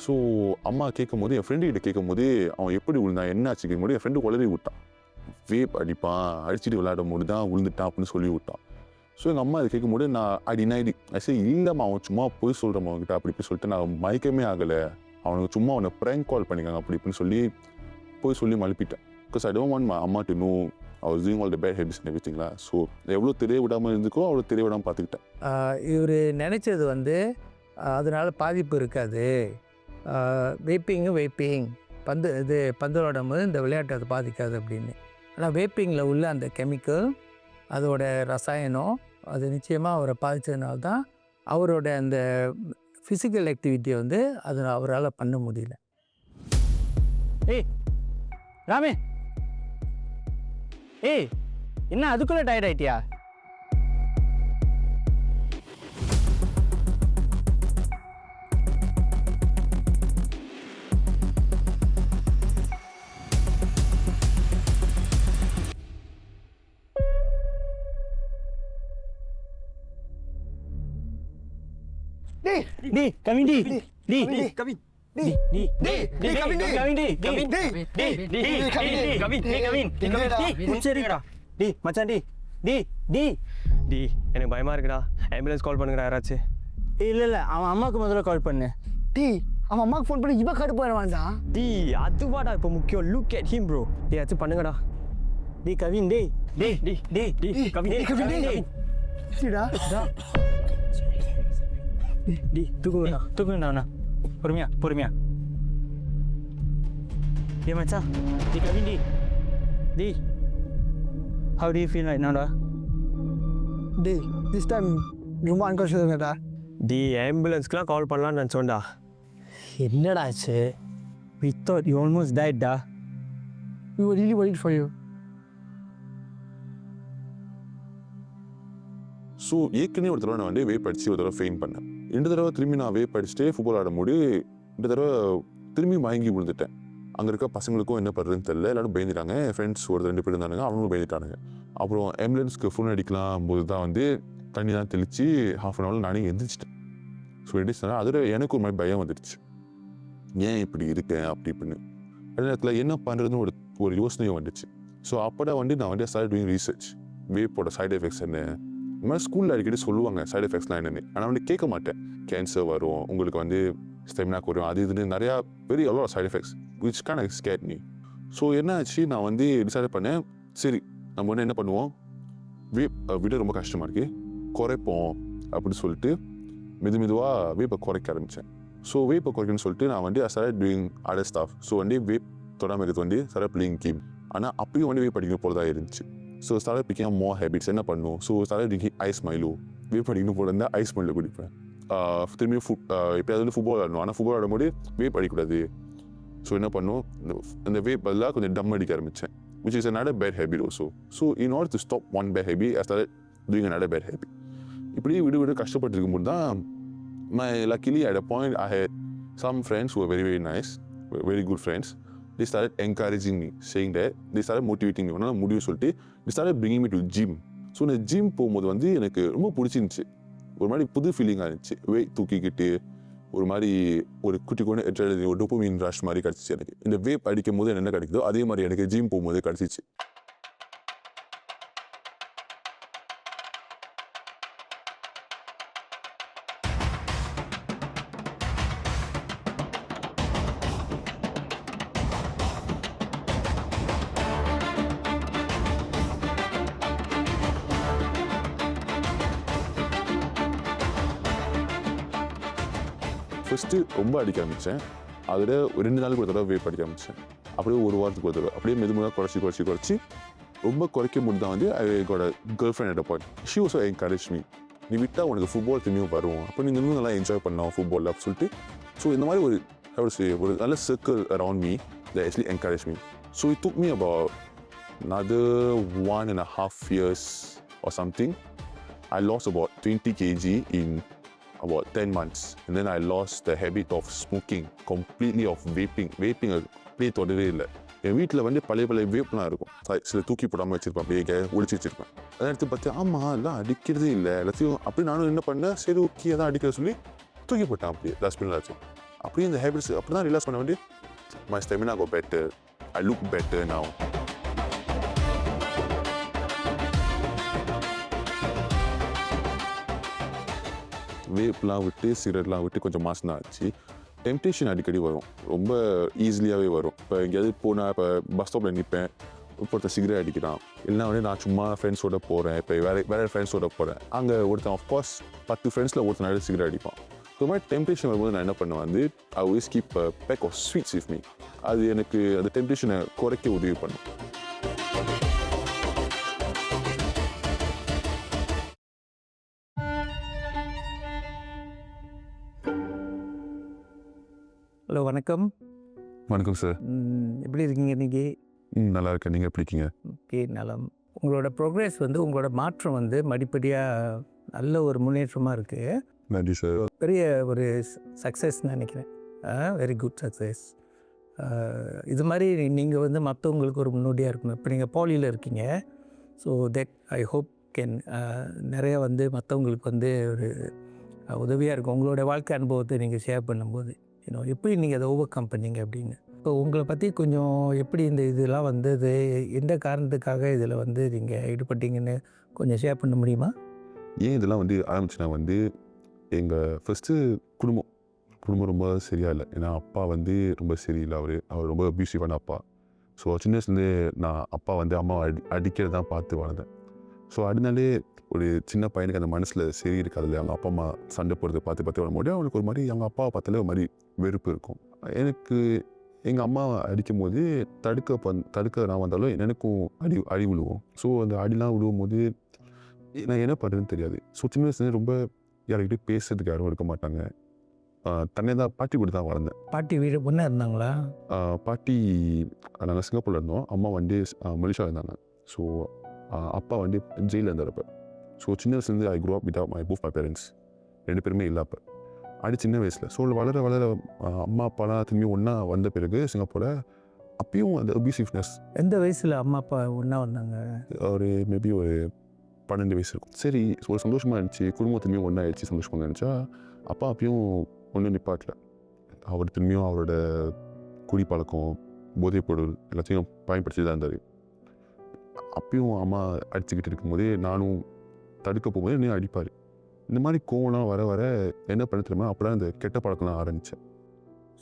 ஸோ அம்மா கேட்கும் போது என் ஃப்ரெண்டுகிட்ட கேட்கும் போது அவன் எப்படி விழுந்தான் என்ன ஆச்சு கேட்கும் போது என் ஃப்ரெண்டு உளறி விட்டான். வேப் அடிப்பான், அடிச்சுட்டு விளையாடும் போது தான் விழுந்துட்டான் அப்படின்னு சொல்லி விட்டான். ஸோ எங்கள் அம்மா அதை கேட்கும் போது நான் அடினாயிடு சரி இல்லைம்மா அவன் சும்மா போய் சொல்கிறேன் அவன்கிட்ட அப்படி இப்படி சொல்லிட்டு நான் மயக்கமே ஆகலை, அவனுக்கு சும்மா அவனை ப்ராங்க் கால் பண்ணிக்காங்க அப்படி இப்படின்னு சொல்லி போய் சொல்லி மழுப்பிட்டேன். Because I don't want my அம்மா to know I was doing all the bad habits and everything. So எவ்வளோ தெரிய விடாமல் இருந்துக்கோ அவ்வளோ தெரிய விடாமல் பார்த்துக்கிட்டேன். இவர் நினச்சது வந்து அதனால் பாதிப்பு இருக்காது, வேப்பிங் பந்தலோடும் போது இந்த விளையாட்டு அதை பாதிக்காது அப்படின்னு. ஆனால் வேப்பிங்கில் உள்ள அந்த கெமிக்கல் அதோட ரசாயனம் அது நிச்சயமாக அவரை பாதித்ததுனால தான் அவரோட அந்த ஃபிசிக்கல் ஆக்டிவிட்டியை வந்து அது அவரால் பண்ண முடியல. ஏய் ராமே, ஏய் என்ன அதுக்குள்ளே டயர்ட் ஆயிட்டியா? டேய் டேய் கவின் டேய் டேய் டேய் கவின் டேய் டேய் டேய் டேய் கவின் டேய் கவின் டேய் கவின் டேய் டேய் டேய் கவின் டேய் கவின் டேய் சரிடா டேய் மச்சான் டேய் டேய் டேய் டேய் எனக்கு பயமாக இருக்குடா ஆம்புலன்ஸ் கால் பண்ணுங்கடா யாராச்சும். இல்ல அவன் அம்மாக்கு முதல்ல கால் பண்ணு. டேய் அவன் அம்மாக்கு ஃபோன் பண்ணி இவ கடுப்பு வருவான்டா. டேய் அதுவாடா இப்போ முக்கியம். Look at him bro. டேய் ஆச்சும் பண்ணுங்கடா. டேய் கவின் டேய் டேய் டேய் டேய் டேய் கவின் டேய் கவின் டேய் சரிடா டேய் தூக்குங்கடா பொறுமையா டேய் மச்சான் டேய் கவின் டேய் how do you feel right now டா? டேய் திஸ் டைம் ரொம்ப அன்கான்ஷியஸ் இருக்கடா. டேய் ஆம்புலன்ஸ்க்குலாம் கால் பண்ணலான்னு நினச்சோண்டா. என்னடா ஆச்சு? we thought you almost died டா. we were really worried for you. So ஏற்கனவே ஒரு தடவை நான் வந்து வேப் அடித்து ஒரு தடவை ஃபெயின் பண்ணேன். 2 தடவை திரும்பி நான் வேப் அடிச்சுட்டு ஃபுட்பால் ஆடும்போது 2 தடவை திரும்பி மயங்கி விழுந்துட்டேன். அங்கே இருக்க பசங்களுக்கும் என்ன பண்ணுறதுன்னு தெரியல. எல்லாரும் பயந்துட்டாங்க. என் ஃப்ரெண்ட்ஸ் ஒரு 2 பேர் இருந்தானுங்க, அவங்களும் பயந்துட்டானுங்க. அப்புறம் ஆம்புலன்ஸ்க்கு ஃபோன் அடிக்கலாம் போது தான் வந்து தண்ணி தான் தெளித்து ½ அன் ஹவரில் நானே எந்திரிச்சிட்டேன். ஸோ எந்திரிச்சேன்னா அதில் எனக்கு ஒரு மாதிரி பயம் வந்துடுச்சு. ஏன் இப்படி இருக்கேன் அப்படி இப்படின்னு. அதே நேரத்தில் என்ன பண்ணுறதுன்னு ஒரு யோசனையும் வந்துச்சு. ஸோ அப்போ தான் வந்து நான் வந்து ஸ்டார்ட் டூயிங் ரிசர்ச். வேப்போட சைடு எஃபெக்ட்ஸ் என்ன, இந்த மாதிரி ஸ்கூலில் அடிக்கடி சொல்லுவாங்க சைடு எஃபெக்ட்ஸ்லாம் என்னென்னு. ஆனால் வந்து கேட்க மாட்டேன். கேன்சர் வரும், உங்களுக்கு வந்து ஸ்டெமினா குறையும், அது இதுன்னு நிறையா very a lot side effects which can scare me. So என்ன ஆச்சு, நான் வந்து டிசைட் பண்ணேன், சரி நம்ம வந்து என்ன பண்ணுவோம், வேப் விட ரொம்ப கஷ்டமாக இருக்குது, குறைப்போம் அப்படின்னு சொல்லிட்டு மெதுவாக வேப்பை குறைக்க ஆரம்பித்தேன். ஸோ வேப்பை குறைக்கணும்னு சொல்லிட்டு நான் வந்து start doing other staff. So வந்து வேப் தொடாமல் இருக்கிறது வந்து ஸ்டார்ட் பிளேயிங் கேம். ஆனால் அப்பயும் வந்து வேப் அடிக்கிற போல தான் இருந்துச்சு. So start picking more habits. என்ன பண்ணும், so start drinking ice Milo. Vape அடிக்கணும் போல இருந்தால் ஐஸ் மைலோ குடிப்பேன். திரும்பியும் எப்பயாவது வந்து ஃபுட்பால் ஆடணும், ஆனால் ஃபுட்பால் ஆடும்போது வேப் அடிக்கூடாது. ஸோ என்ன பண்ணும், இந்த வேப் பதிலாக கொஞ்சம் டம் அடிக்க ஆரம்பித்தேன், which is another bad habit also. So in order to stop one bad habit, I started doing another bad habit. இப்படி விடு கஷ்டப்பட்டு இருக்கும்போது தான் luckily at a point I had some friends who were very nice, very good friends. They started encouraging me, saying that they started motivating me. ஒன்றால் முடிவு சொல்லிட்டு they started bringing me to gym. So இந்த gym போகும்போது வந்து எனக்கு ரொம்ப பிடிச்சிருந்துச்சு. ஒரு மாதிரி புது ஃபீலிங்காக இருந்துச்சு. வெயிட் தூக்கிக்கிட்டு ஒரு மாதிரி ஒரு குட்டி ஒரு டோபமைன் ரஷ் மாதிரி கிடச்சிச்சு எனக்கு. இந்த வேப் அடிக்கும் போது என்ன கிடைக்குதோ அதே மாதிரி எனக்கு ஜிம் போகும்போது கிடச்சிச்சு. ஃபஸ்ட்டு ரொம்ப அடிக்க ஆரம்பித்தேன். அதில் 2 நாளுக்கு ஒரு தடவை வேப் அடிக்க ஆரம்பித்தேன். அப்படியே ஒரு வாரத்துக்கு ஒரு தடவை அப்படியே மெதுவாக குறைச்சி ரொம்ப குறைக்கும் போது தான் வந்து I got a girl friend at a point. She also encourage me, நீ விட்டால் உனக்கு ஃபுட்பால் திரும்பியும் வரும், அப்போ நீ இன்னும் நல்லா என்ஜாய் பண்ணோம் ஃபுட்பாலில் அப்படின்னு சொல்லிட்டு. ஸோ இந்த மாதிரி ஒரு நல்ல circle around me that actually encouraged me. So it took me about another 1.5 years or something. I lost about 20 kg in about 10 months, and then I lost the habit of smoking completely, of vaping அப்படியே தொடரவே இல்லை. என் வீட்டில் வந்து பழைய வேப்லாம் இருக்கும், சில தூக்கி போடாமல் வச்சுருப்பேன், அப்படியே ஒழிச்சு வச்சுருப்பேன். அதை எடுத்து பார்த்து ஆமாம் எல்லாம் அடிக்கிறதே இல்லை எல்லாத்தையும். அப்படி நானும் என்ன பண்ணேன், சரி ஓகே தான் அடிக்கிற சொல்லி தூக்கி போட்டேன் அப்படியே டஸ்ட்பின்ல ஆச்சு. அப்படியே இந்த ஹேபிட்ஸ் அப்படி தான் ரிலாக்ஸ் பண்ண வேண்டிய. My stamina got better, I look better now. வேப்லாம் விட்டு சிகரெட்லாம் விட்டு கொஞ்சம் மாசம் தான் ஆச்சு. டெம்டேஷன் அடிக்கடி வரும், ரொம்ப ஈஸிலியாகவே வரும். இப்போ எங்கேயாவது போனால், இப்போ பஸ் ஸ்டாப்பில் நிற்பேன், ஒருத்தர் சிகரெட் அடிக்கிறான், இல்லைனா வந்து நான் சும்மா ஃப்ரெண்ட்ஸோட போகிறேன், இப்போ வேறு ஃப்ரெண்ட்ஸோட போகிறேன், அங்கே ஒருத்தன் ஆஃப்கோர்ஸ் 10 ஃப்ரெண்ட்ஸில் ஒருத்தர் நிறைய சிகரெட் அடிப்பான். ஸோ மாதிரி டெம்டேஷன் வரும்போது நான் என்ன பண்ணுவேன் வந்து ஐ always keep a pack of sweets with me. அது எனக்கு அந்த டெம்டேஷனை குறைக்க உதவி பண்ணும். ஹலோ வணக்கம். வணக்கம் சார். எப்படி இருக்கீங்க இன்னைக்கு? நல்லா இருக்கேன், நீங்கள் எப்படி இருக்கீங்க? ஓகே, நலம். உங்களோட ப்ரோக்ரஸ் வந்து உங்களோட மாற்றம் வந்து படிப்படியாக நல்ல ஒரு முன்னேற்றமாக இருக்குது. நன்றி சார். பெரிய ஒரு சக்ஸஸ்ன்னு நினைக்கிறேன். Very good success. இது மாதிரி நீங்கள் வந்து மற்றவங்களுக்கு ஒரு முன்னோடியாக இருக்கணும். இப்போ நீங்கள் பாலியில் இருக்கீங்க, so that I hope can நிறைய வந்து மற்றவங்களுக்கு வந்து ஒரு உதவியாக இருக்கும். உங்களோட வாழ்க்கை அனுபவத்தை நீங்கள் ஷேர் பண்ணும்போது எப்படி நீங்கள் அதை ஓவர் கம் பண்ணீங்க அப்படின்னு. இப்போ உங்களை பற்றி கொஞ்சம் எப்படி இந்த இதெல்லாம் வந்தது, எந்த காரணத்துக்காக இதில் வந்து நீங்கள் ஈடுபட்டீங்கன்னு கொஞ்சம் ஷேர் பண்ண முடியுமா? ஏன் இதெல்லாம் வந்து ஆரம்பிச்சுன்னா வந்து எங்கள் ஃபஸ்ட்டு குடும்பம் ரொம்ப சரியாக இல்லை. ஏன்னா அப்பா வந்து ரொம்ப சரியில்லை. அவர் ரொம்ப அப்யூசிவான அப்பா. ஸோ சின்ன வயசுலேருந்தே நான் அப்பா வந்து அம்மாவை அடிக்கிறதான் பார்த்து வளர்ந்தேன். ஸோ அதனாலே ஒரு சின்ன பையனுக்கு அந்த மனசில் சரி இருக்காதுல்ல, அவங்க அப்பா அம்மா சண்டை போடுறதை பார்த்து வரும்போது அவனுக்கு ஒரு மாதிரி எங்கள் அப்பாவை பார்த்தாலே ஒரு மாதிரி வெறுப்பு இருக்கும். எனக்கு எங்கள் அம்மா அடிக்கும் போது தடுக்க நான் வந்தாலும் எனக்கும் அடி விழுவோம். ஸோ அந்த அடிலாம் விழுவும் போது நான் என்ன பண்ணுறதுன்னு தெரியாது. ஸோ சின்ன வயசுலேருந்து ரொம்ப யார்கிட்டையும் பேசுறதுக்கு யாரும் இருக்க மாட்டாங்க. தன்னை தான் பாட்டி கூட தான் வளர்ந்தேன். பாட்டி வீடு ஒன்றா இருந்தாங்களா? பாட்டி நாங்கள் சிங்கப்பூரில் இருந்தோம். அம்மா வந்து மலேசியாவில் இருந்தாங்க. ஸோ அப்பா வந்து ஜெயிலில் இருந்தார். ஸோ சின்ன வயசுலேருந்து ஐ grow up with both my parents. 2 பேருமே இல்லை அப்போ. சின்ன வயசில். ஸோ வளர அம்மா அப்பாலாம் திரும்பி ஒன்றா வந்த பிறகு சிங்கப்பூரில் அப்பயும் அந்த அப்யூசிவ்னஸ். எந்த வயசில் அம்மா அப்பா ஒன்றா வந்தாங்க? மேபி ஒரு 12 வயசு இருக்கும். சரி, ஒரு சந்தோஷமாக இருந்துச்சு. குடும்பம் திரும்பியும் ஒன்றா ஆயிடுச்சு, சந்தோஷமாக நினச்சா அப்பா அப்பயும் ஒன்றும் நிப்பாட்டல. அவர் திரும்பியும் அவரோட குடி பழக்கம், போதைப் பொருள் எல்லாத்தையும் பயன்படுத்தி தான் இருந்தார். அப்பயும் அம்மா அடிச்சுக்கிட்டு இருக்கும்போதே நானும் தடுக்க போகும்போது என்னையும் அடிப்பார். இந்த மாதிரி கோவம்லாம் வர என்ன பண்ண தெரியுமா, அப்போ தான் இந்த கெட்ட பழக்கம்லாம் ஆரம்பித்தேன்.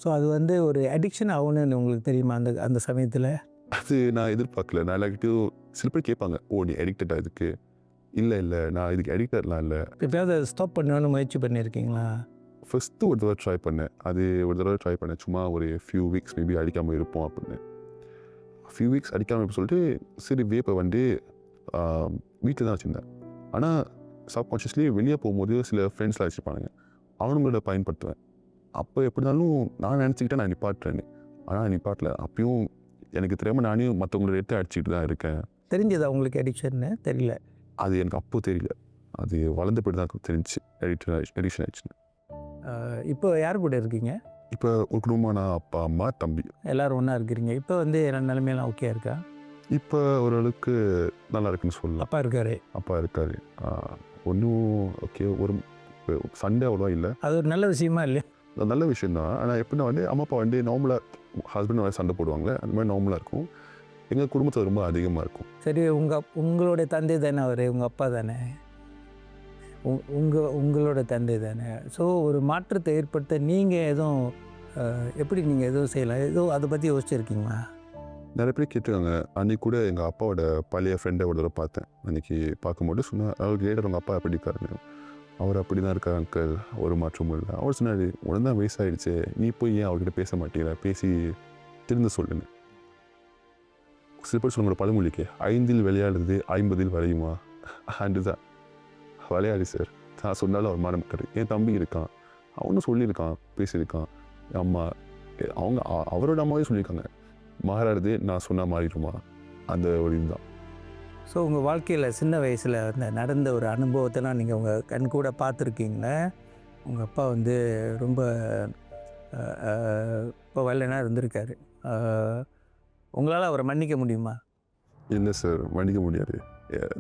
ஸோ அது வந்து ஒரு அடிக்ஷன் ஆகுன்னு உங்களுக்கு தெரியுமா அந்த சமயத்தில்? அது நான் எதிர்பார்க்கல. நான் எல்லாருக்கிட்டையும் சில பேர் கேட்பாங்க, ஓ நீ அடிக்டடா இதுக்கு? இல்லை நான் இதுக்கு அடிக்டட்லாம் இல்லை. எப்பயாவது அதை ஸ்டாப் பண்ணணும்னு முயற்சி பண்ணியிருக்கீங்களா? ஃபஸ்ட்டு ஒரு தடவை ட்ரை பண்ணேன். சும்மா ஒரு ஃபியூ வீக்ஸ் மேபி அடிக்காமல் இருப்போம் அப்படின்னு. ஃபியூ வீக்ஸ் அடிக்காமல் சொல்லிட்டு சரி வேப்பை வந்து வீட்டில் தான் வச்சுருந்தேன். ஆனால் சப்கான்ஷியஸ்லி வெளியே போகும்போது சில ஃப்ரெண்ட்ஸ்லாம் வச்சுருப்பானுங்க, அவனுங்களோட பயன்படுத்துவேன். அப்போ எப்படினாலும் நான் நினச்சிக்கிட்டேன் நான் நிப்பாட்டுறேன்னு. ஆனால் நிப்பாட்டல. அப்பயும் எனக்கு தெரியாமல் நானே மற்றவங்களோட எடுத்து அடிச்சுக்கிட்டு தான் இருக்கேன். தெரிஞ்சதா உங்களுக்கு அடிக்ஷன்னு? தெரியல. அது எனக்கு அப்போ தெரியல. அது வளர்ந்த போய்ட்டு தான் தெரிஞ்சிச்சு அடிக்ஷன் ஆயிடுச்சுன்னு. இப்போ யார் கூட இருக்கீங்க? இப்போ ஒரு குடும்பம், நான் அப்பா அம்மா தம்பி எல்லோரும் ஒன்றா இருக்கிறீங்க. இப்போ வந்து நிலைமையெல்லாம் ஓகே இருக்கா? இப்போ ஓரளவுக்கு நல்லா இருக்குன்னு சொல்லலாம். அப்பா இருக்காரு. ஒன்றும் ஓகே. ஒரு சண்டே அவ்வளோவா இல்லை. அது ஒரு நல்ல விஷயமா இல்லையா? நல்ல விஷயந்தான். ஆனால் எப்படின்னா வந்து அம்மா அப்பா வந்து நார்மலாக ஹஸ்பண்ட் ஒய்ஃப் சண்டை போடுவாங்களே, அந்த மாதிரி நார்மலாக இருக்கும். எங்கள் குடும்பத்தில் ரொம்ப அதிகமாக இருக்கும். சரி, உங்களோட தந்தை தானே அவர்? உங்கள் அப்பா தானே? உங்களோட தந்தை தானே? ஸோ ஒரு மாற்றத்தை ஏற்படுத்த நீங்கள் எதுவும் எப்படி நீங்கள் எதுவும் செய்யலாம்? எதுவும் அதை பற்றி யோசிச்சுருக்கீங்களா? நிறைய பேர் கேட்டுருக்காங்க. அன்றைக்கி கூட எங்கள் அப்பாவோட பழைய ஃப்ரெண்டை ஒரு தடவை பார்த்தேன். அன்றைக்கி பார்க்கும்போது சொன்னேன், அவருக்கு கேட்டார் உங்கள் அப்பா எப்படி இருக்காருன்னு. அவர் அப்படி தான் இருக்கார் அங்கிள், ஒரு மாற்றமும் இல்லை. அவர் சொன்னார், உடனே தான் வயசாகிடுச்சு, நீ போய் ஏன் அவர்கிட்ட பேச மாட்டேங்கிற, பேசி திருந்த சொல்லுன்னு. சில பேர் சொல்லுங்களோட பழமொழிக்கு 5 விளையாடுறது 50 வரையுமா? அண்டு தான் விளையாடி சார். நான் சொன்னாலும் அவர் மாற மாட்டார். என் தம்பி இருக்கான், அவனும் சொல்லியிருக்கான், பேசியிருக்கான். அம்மா அவரோட அம்மாவே சொல்லியிருக்காங்க, மாறாடுது நான் சொன்னால் மாறிடுமா, அந்த ஒரு இதுதான். ஸோ உங்கள் வாழ்க்கையில் சின்ன வயசில் நடந்த ஒரு அனுபவத்தெல்லாம் நீங்கள் உங்கள் கண் கூட பார்த்துருக்கீங்களே. உங்கள் அப்பா வந்து ரொம்ப இப்போ வல்லனா இருந்திருக்காரு. உங்களால் அவரை மன்னிக்க முடியுமா? இல்லை சார், மன்னிக்க முடியாது.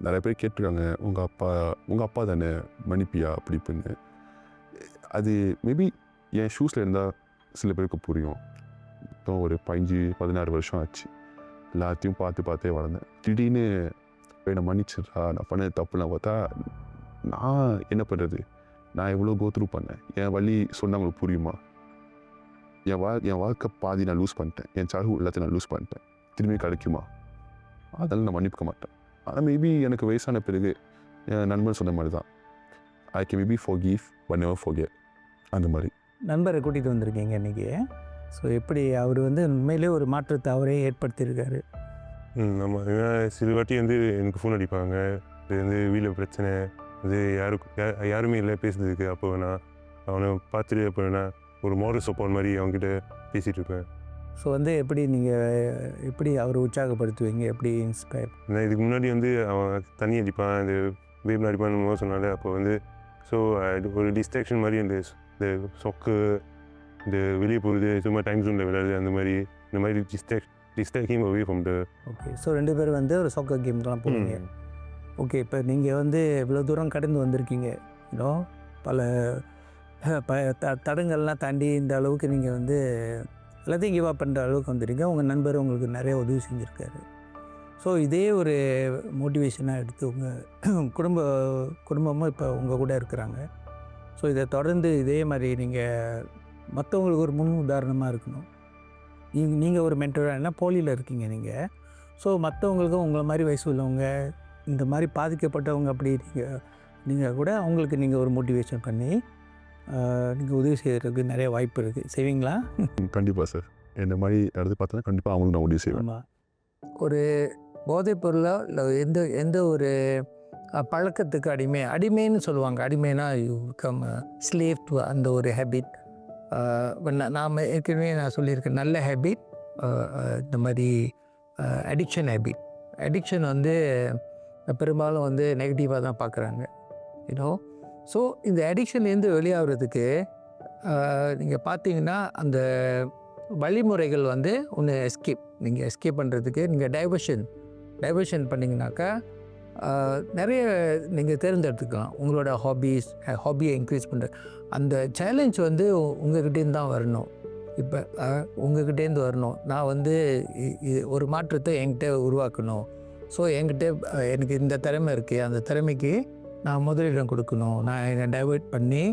நிறைய பேர் கேட்டிருக்காங்க, உங்கள் அப்பா தானே மன்னிப்பியா அப்படி இப்படின்னு. அது மேபி என் ஷூஸில் இருந்தால் சில பேருக்கு புரியும். இப்போ ஒரு 15-16 வருஷம் ஆச்சு. எல்லாத்தையும் பார்த்தே வளர்ந்தேன். திடீர்னு என்னை மன்னிச்சிடுறா, நான் பண்ண தப்புலாம் பார்த்தா நான் என்ன பண்ணுறது? நான் எவ்வளோ கோத்ரூ பண்ணேன். என் வழி சொன்னால் உங்களுக்கு புரியுமா? என் வாழ்க்கை பாதி நான் லூஸ் பண்ணிட்டேன். என் சைல்ட்ஹுட் எல்லாத்தையும் நான் லூஸ் பண்ணிட்டேன். திரும்பி கிடைக்குமா? அதெல்லாம் நான் மன்னிக்க மாட்டேன். ஆனால் மேபி எனக்கு வயசான பிறகு என் நண்பன் சொன்ன மாதிரி தான், I can maybe forgive but never forget. அந்த மாதிரி நண்பரை கூட்டிகிட்டு வந்திருக்கீங்க இன்றைக்கி. ஸோ எப்படி அவர் வந்து உண்மையிலே ஒரு மாற்றத்தை அவரே ஏற்படுத்தியிருக்காரு. நம்ம சில வாட்டி வந்து எனக்கு ஃபோன் அடிப்பாங்க, இது வந்து வீட்டில் பிரச்சனை, இது யாருமே இல்லை பேசுறதுக்கு. அப்போ நான் அவனை பார்த்துட்டு அப்போ நான் ஒரு மாரல் சப்போர்ட் மாதிரி அவங்ககிட்ட பேசிகிட்டு இருப்பேன். ஸோ வந்து எப்படி நீங்கள் எப்படி அவரை உற்சாகப்படுத்துவீங்க, எப்படி இன்ஸ்பயர்? நான் இதுக்கு முன்னாடி வந்து அவன் தண்ணி அடிப்பான், இந்த வேப்பில் அடிப்பான்னு சொன்னால, அப்போ வந்து ஸோ ஒரு டிஸ்ட்ராக்ஷன் மாதிரி இந்த சொக்கு, இந்த வெளியே போகிறது, சும்மா டைம் ஜோனில் விளையாடுது, அந்த மாதிரி இந்த மாதிரி distracting away from the. Okay. So 2 பேரும் வந்து ஒரு சாக்கர் கேம்லாம் போவீங்க. ஓகே. இப்போ நீங்கள் வந்து இவ்வளோ தூரம் கடந்து வந்திருக்கீங்க, பல தடங்கள்லாம் தாண்டி இந்த அளவுக்கு நீங்கள் வந்து எல்லாத்தையும் கிவ் அப் பண்ணுற அளவுக்கு வந்துட்டீங்க. உங்கள் நண்பர் உங்களுக்கு நிறைய உதவி செஞ்சுருக்காரு. ஸோ இதே ஒரு மோட்டிவேஷனாக எடுத்து உங்கள் குடும்பமும் இப்போ உங்கள் கூட இருக்கிறாங்க. ஸோ இதை தொடர்ந்து இதே மாதிரி நீங்கள் மற்றவங்களுக்கு ஒரு முன் உதாரணமாக இருக்கணும். நீங்கள் ஒரு மென்டராக என்ன போலியில் இருக்கீங்க நீங்கள். ஸோ மற்றவங்களுக்கும் உங்களை மாதிரி வயசு உள்ளவங்க இந்த மாதிரி பாதிக்கப்பட்டவங்க அப்படி நீங்கள் கூட அவங்களுக்கு நீங்கள் ஒரு மோட்டிவேஷன் பண்ணி நீங்கள் உதவி செய்கிறதுக்கு நிறைய வாய்ப்பு இருக்குது. செய்வீங்களா? கண்டிப்பாக சார். இந்த மாதிரி இடத்து பார்த்தா கண்டிப்பாக அவங்களுக்கு நான் உதவி செய்வேன். ஆமாம். ஒரு போதைப் பொருளோ இல்லை எந்த ஒரு பழக்கத்துக்கு அடிமைன்னு சொல்லுவாங்க. அடிமைனா யூ கம் ஸ்லேவ் டு அந்த ஒரு ஹேபிட். நாம் ஏற்கனவே நான் சொல்லியிருக்கேன், நல்ல ஹேபிட், இந்த மாதிரி அடிக்ஷன் ஹேபிட். அடிக்ஷன் வந்து பெரும்பாலும் வந்து நெகட்டிவாக தான் பார்க்குறாங்க, யூனோ. ஸோ இந்த அடிக்ஷன்லேருந்து வெளியாகிறதுக்கு நீங்கள் பார்த்தீங்கன்னா அந்த வழிமுறைகள் வந்து ஒன்று நீங்கள் எஸ்கேப் பண்ணுறதுக்கு நீங்கள் டைவர்ஷன் பண்ணிங்கனாக்கா நிறைய நீங்கள் தேர்ந்தெடுத்துக்கலாம். உங்களோட ஹாபியை இன்க்ரீஸ் பண்ணுற அந்த சேலஞ்ச் வந்து உங்கள்கிட்டேருந்து தான் வரணும். இப்போ உங்கள்கிட்டேருந்து வரணும். நான் வந்து ஒரு மாற்றத்தை என்கிட்ட உருவாக்கணும். ஸோ என்கிட்ட எனக்கு இந்த திறமை இருக்குது, அந்த திறமைக்கு நான் முதலிடம் கொடுக்கணும். நான் என்னை டைவர்ட் பண்ணி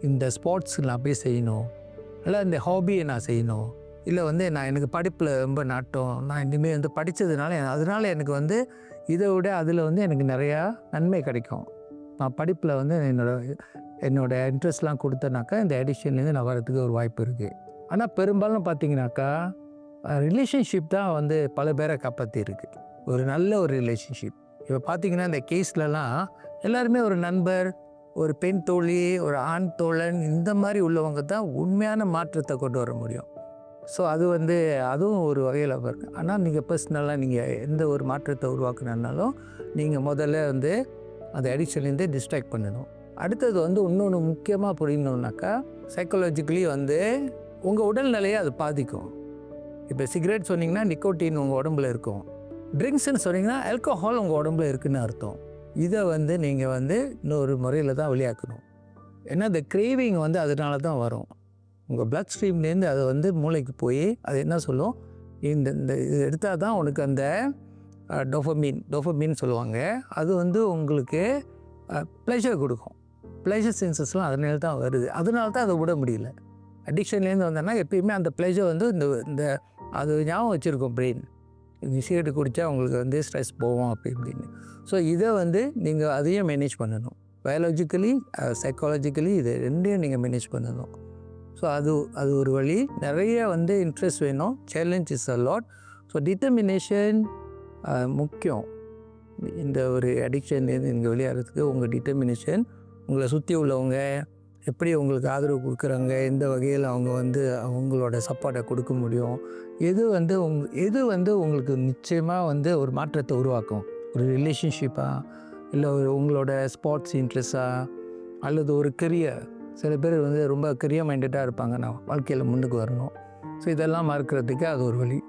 இந்த ஸ்போர்ட்ஸ் நான் போய் செய்யணும், இல்லை இந்த ஹாபியை நான் செய்யணும், இல்லை வந்து எனக்கு படிப்பில் ரொம்ப நாட்டம், நான் இனிமேல் வந்து படித்ததுனால அதனால் எனக்கு வந்து இதை விட அதில் வந்து எனக்கு நிறையா நன்மை கிடைக்கும். நான் படிப்பில் வந்து என்னோட இன்ட்ரெஸ்ட்லாம் கொடுத்தனாக்கா இந்த அடிக்ஷன்லேருந்து நான் வரதுக்கு ஒரு வாய்ப்பு இருக்குது. ஆனால் பெரும்பாலும் பார்த்தீங்கன்னாக்கா ரிலேஷன்ஷிப் தான் வந்து பல பேரை காப்பாற்றிருக்கு. ஒரு நல்ல ஒரு ரிலேஷன்ஷிப். இப்போ பார்த்தீங்கன்னா இந்த கேஸ்லலாம் எல்லாருமே ஒரு நண்பர், ஒரு பெண் தோழி, ஒரு ஆண் தோழன், இந்த மாதிரி உள்ளவங்க தான் உண்மையான மாற்றத்தை கொண்டு வர முடியும். ஸோ அது வந்து அதுவும் ஒரு வகையில் இருக்குது. ஆனால் நீங்கள் பர்சனலாக நீங்கள் எந்த ஒரு மாற்றத்தை உருவாக்குனாலும் நீங்கள் முதல்ல வந்து அந்த அடிக்ஷன்லேருந்து டிஸ்ட்ராக்ட் பண்ணணும். அடுத்தது வந்து இன்னொன்று முக்கியமாக புரியணுன்னாக்கா, சைக்காலஜிக்கலி வந்து உங்கள் உடல்நிலையை அது பாதிக்கும். இப்போ சிகரெட் சொன்னிங்கன்னா நிக்கோட்டின் உங்கள் உடம்புல இருக்கும். ட்ரிங்க்ஸ்ன்னு சொன்னிங்கன்னா ஆல்கஹால் உங்கள் உடம்புல இருக்குதுன்னு அர்த்தம். இதை வந்து நீங்கள் வந்து இன்னொரு முறையில் தான் வெளியாக்கணும். ஏன்னா இந்த கிரேவிங் வந்து அதனால தான் வரும். உங்கள் பிளட் ஸ்ட்ரீம்லேருந்து அது வந்து மூளைக்கு போய் அது என்ன சொல்லும், இந்த இது எடுத்தால் தான் உனக்கு அந்த டோபமின் சொல்லுவாங்க, அது வந்து உங்களுக்கு ப்ளஷர் கொடுக்கும். ப்ளஷர் சென்சஸ்லாம் அதனால தான் வருது. அதனால தான் அதை விட முடியல. அடிக்ஷன்லேருந்து வந்தோன்னா எப்பயுமே அந்த ப்ளஷர் வந்து இந்த அது ஞாபகம் வச்சுருக்கோம் பிரெயின். சிகரெட்டு குடித்தா உங்களுக்கு வந்து ஸ்ட்ரெஸ் போவோம் அப்படி இப்படின்னு. ஸோ இதை வந்து நீங்கள் அதையும் மேனேஜ் பண்ணணும். பயாலஜிக்கலி சைக்காலஜிக்கலி இது ரெண்டையும் நீங்கள் மேனேஜ் பண்ணணும். ஸோ அது ஒரு வழி. நிறைய வந்து இன்ட்ரெஸ்ட் வேணும். Challenge is a lot. So determination முக்கியம். இந்த ஒரு அடிக்ஷன்லேருந்து நீங்கள் வெளியாகிறதுக்கு உங்கள் டிட்டர்மினேஷன், உங்களை சுற்றி உள்ளவங்க எப்படி உங்களுக்கு ஆதரவு கொடுக்குறாங்க, எந்த வகையில் அவங்க வந்து அவங்களோட சப்போர்ட்டை கொடுக்க முடியும், எது வந்து உங்களுக்கு நிச்சயமாக வந்து ஒரு மாற்றத்தை உருவாக்கும். ஒரு ரிலேஷன்ஷிப்பாக, இல்லை உங்களோட ஸ்போர்ட்ஸ் இன்ட்ரெஸ்டாக, அல்லது ஒரு கெரியர். சில பேர் வந்து ரொம்ப கெரியர் மைண்டடாக இருப்பாங்க, நான் வாழ்க்கையில் முன்னுக்கு வரணும். ஸோ இதெல்லாம் மறக்கிறதுக்கு அது ஒரு வழி.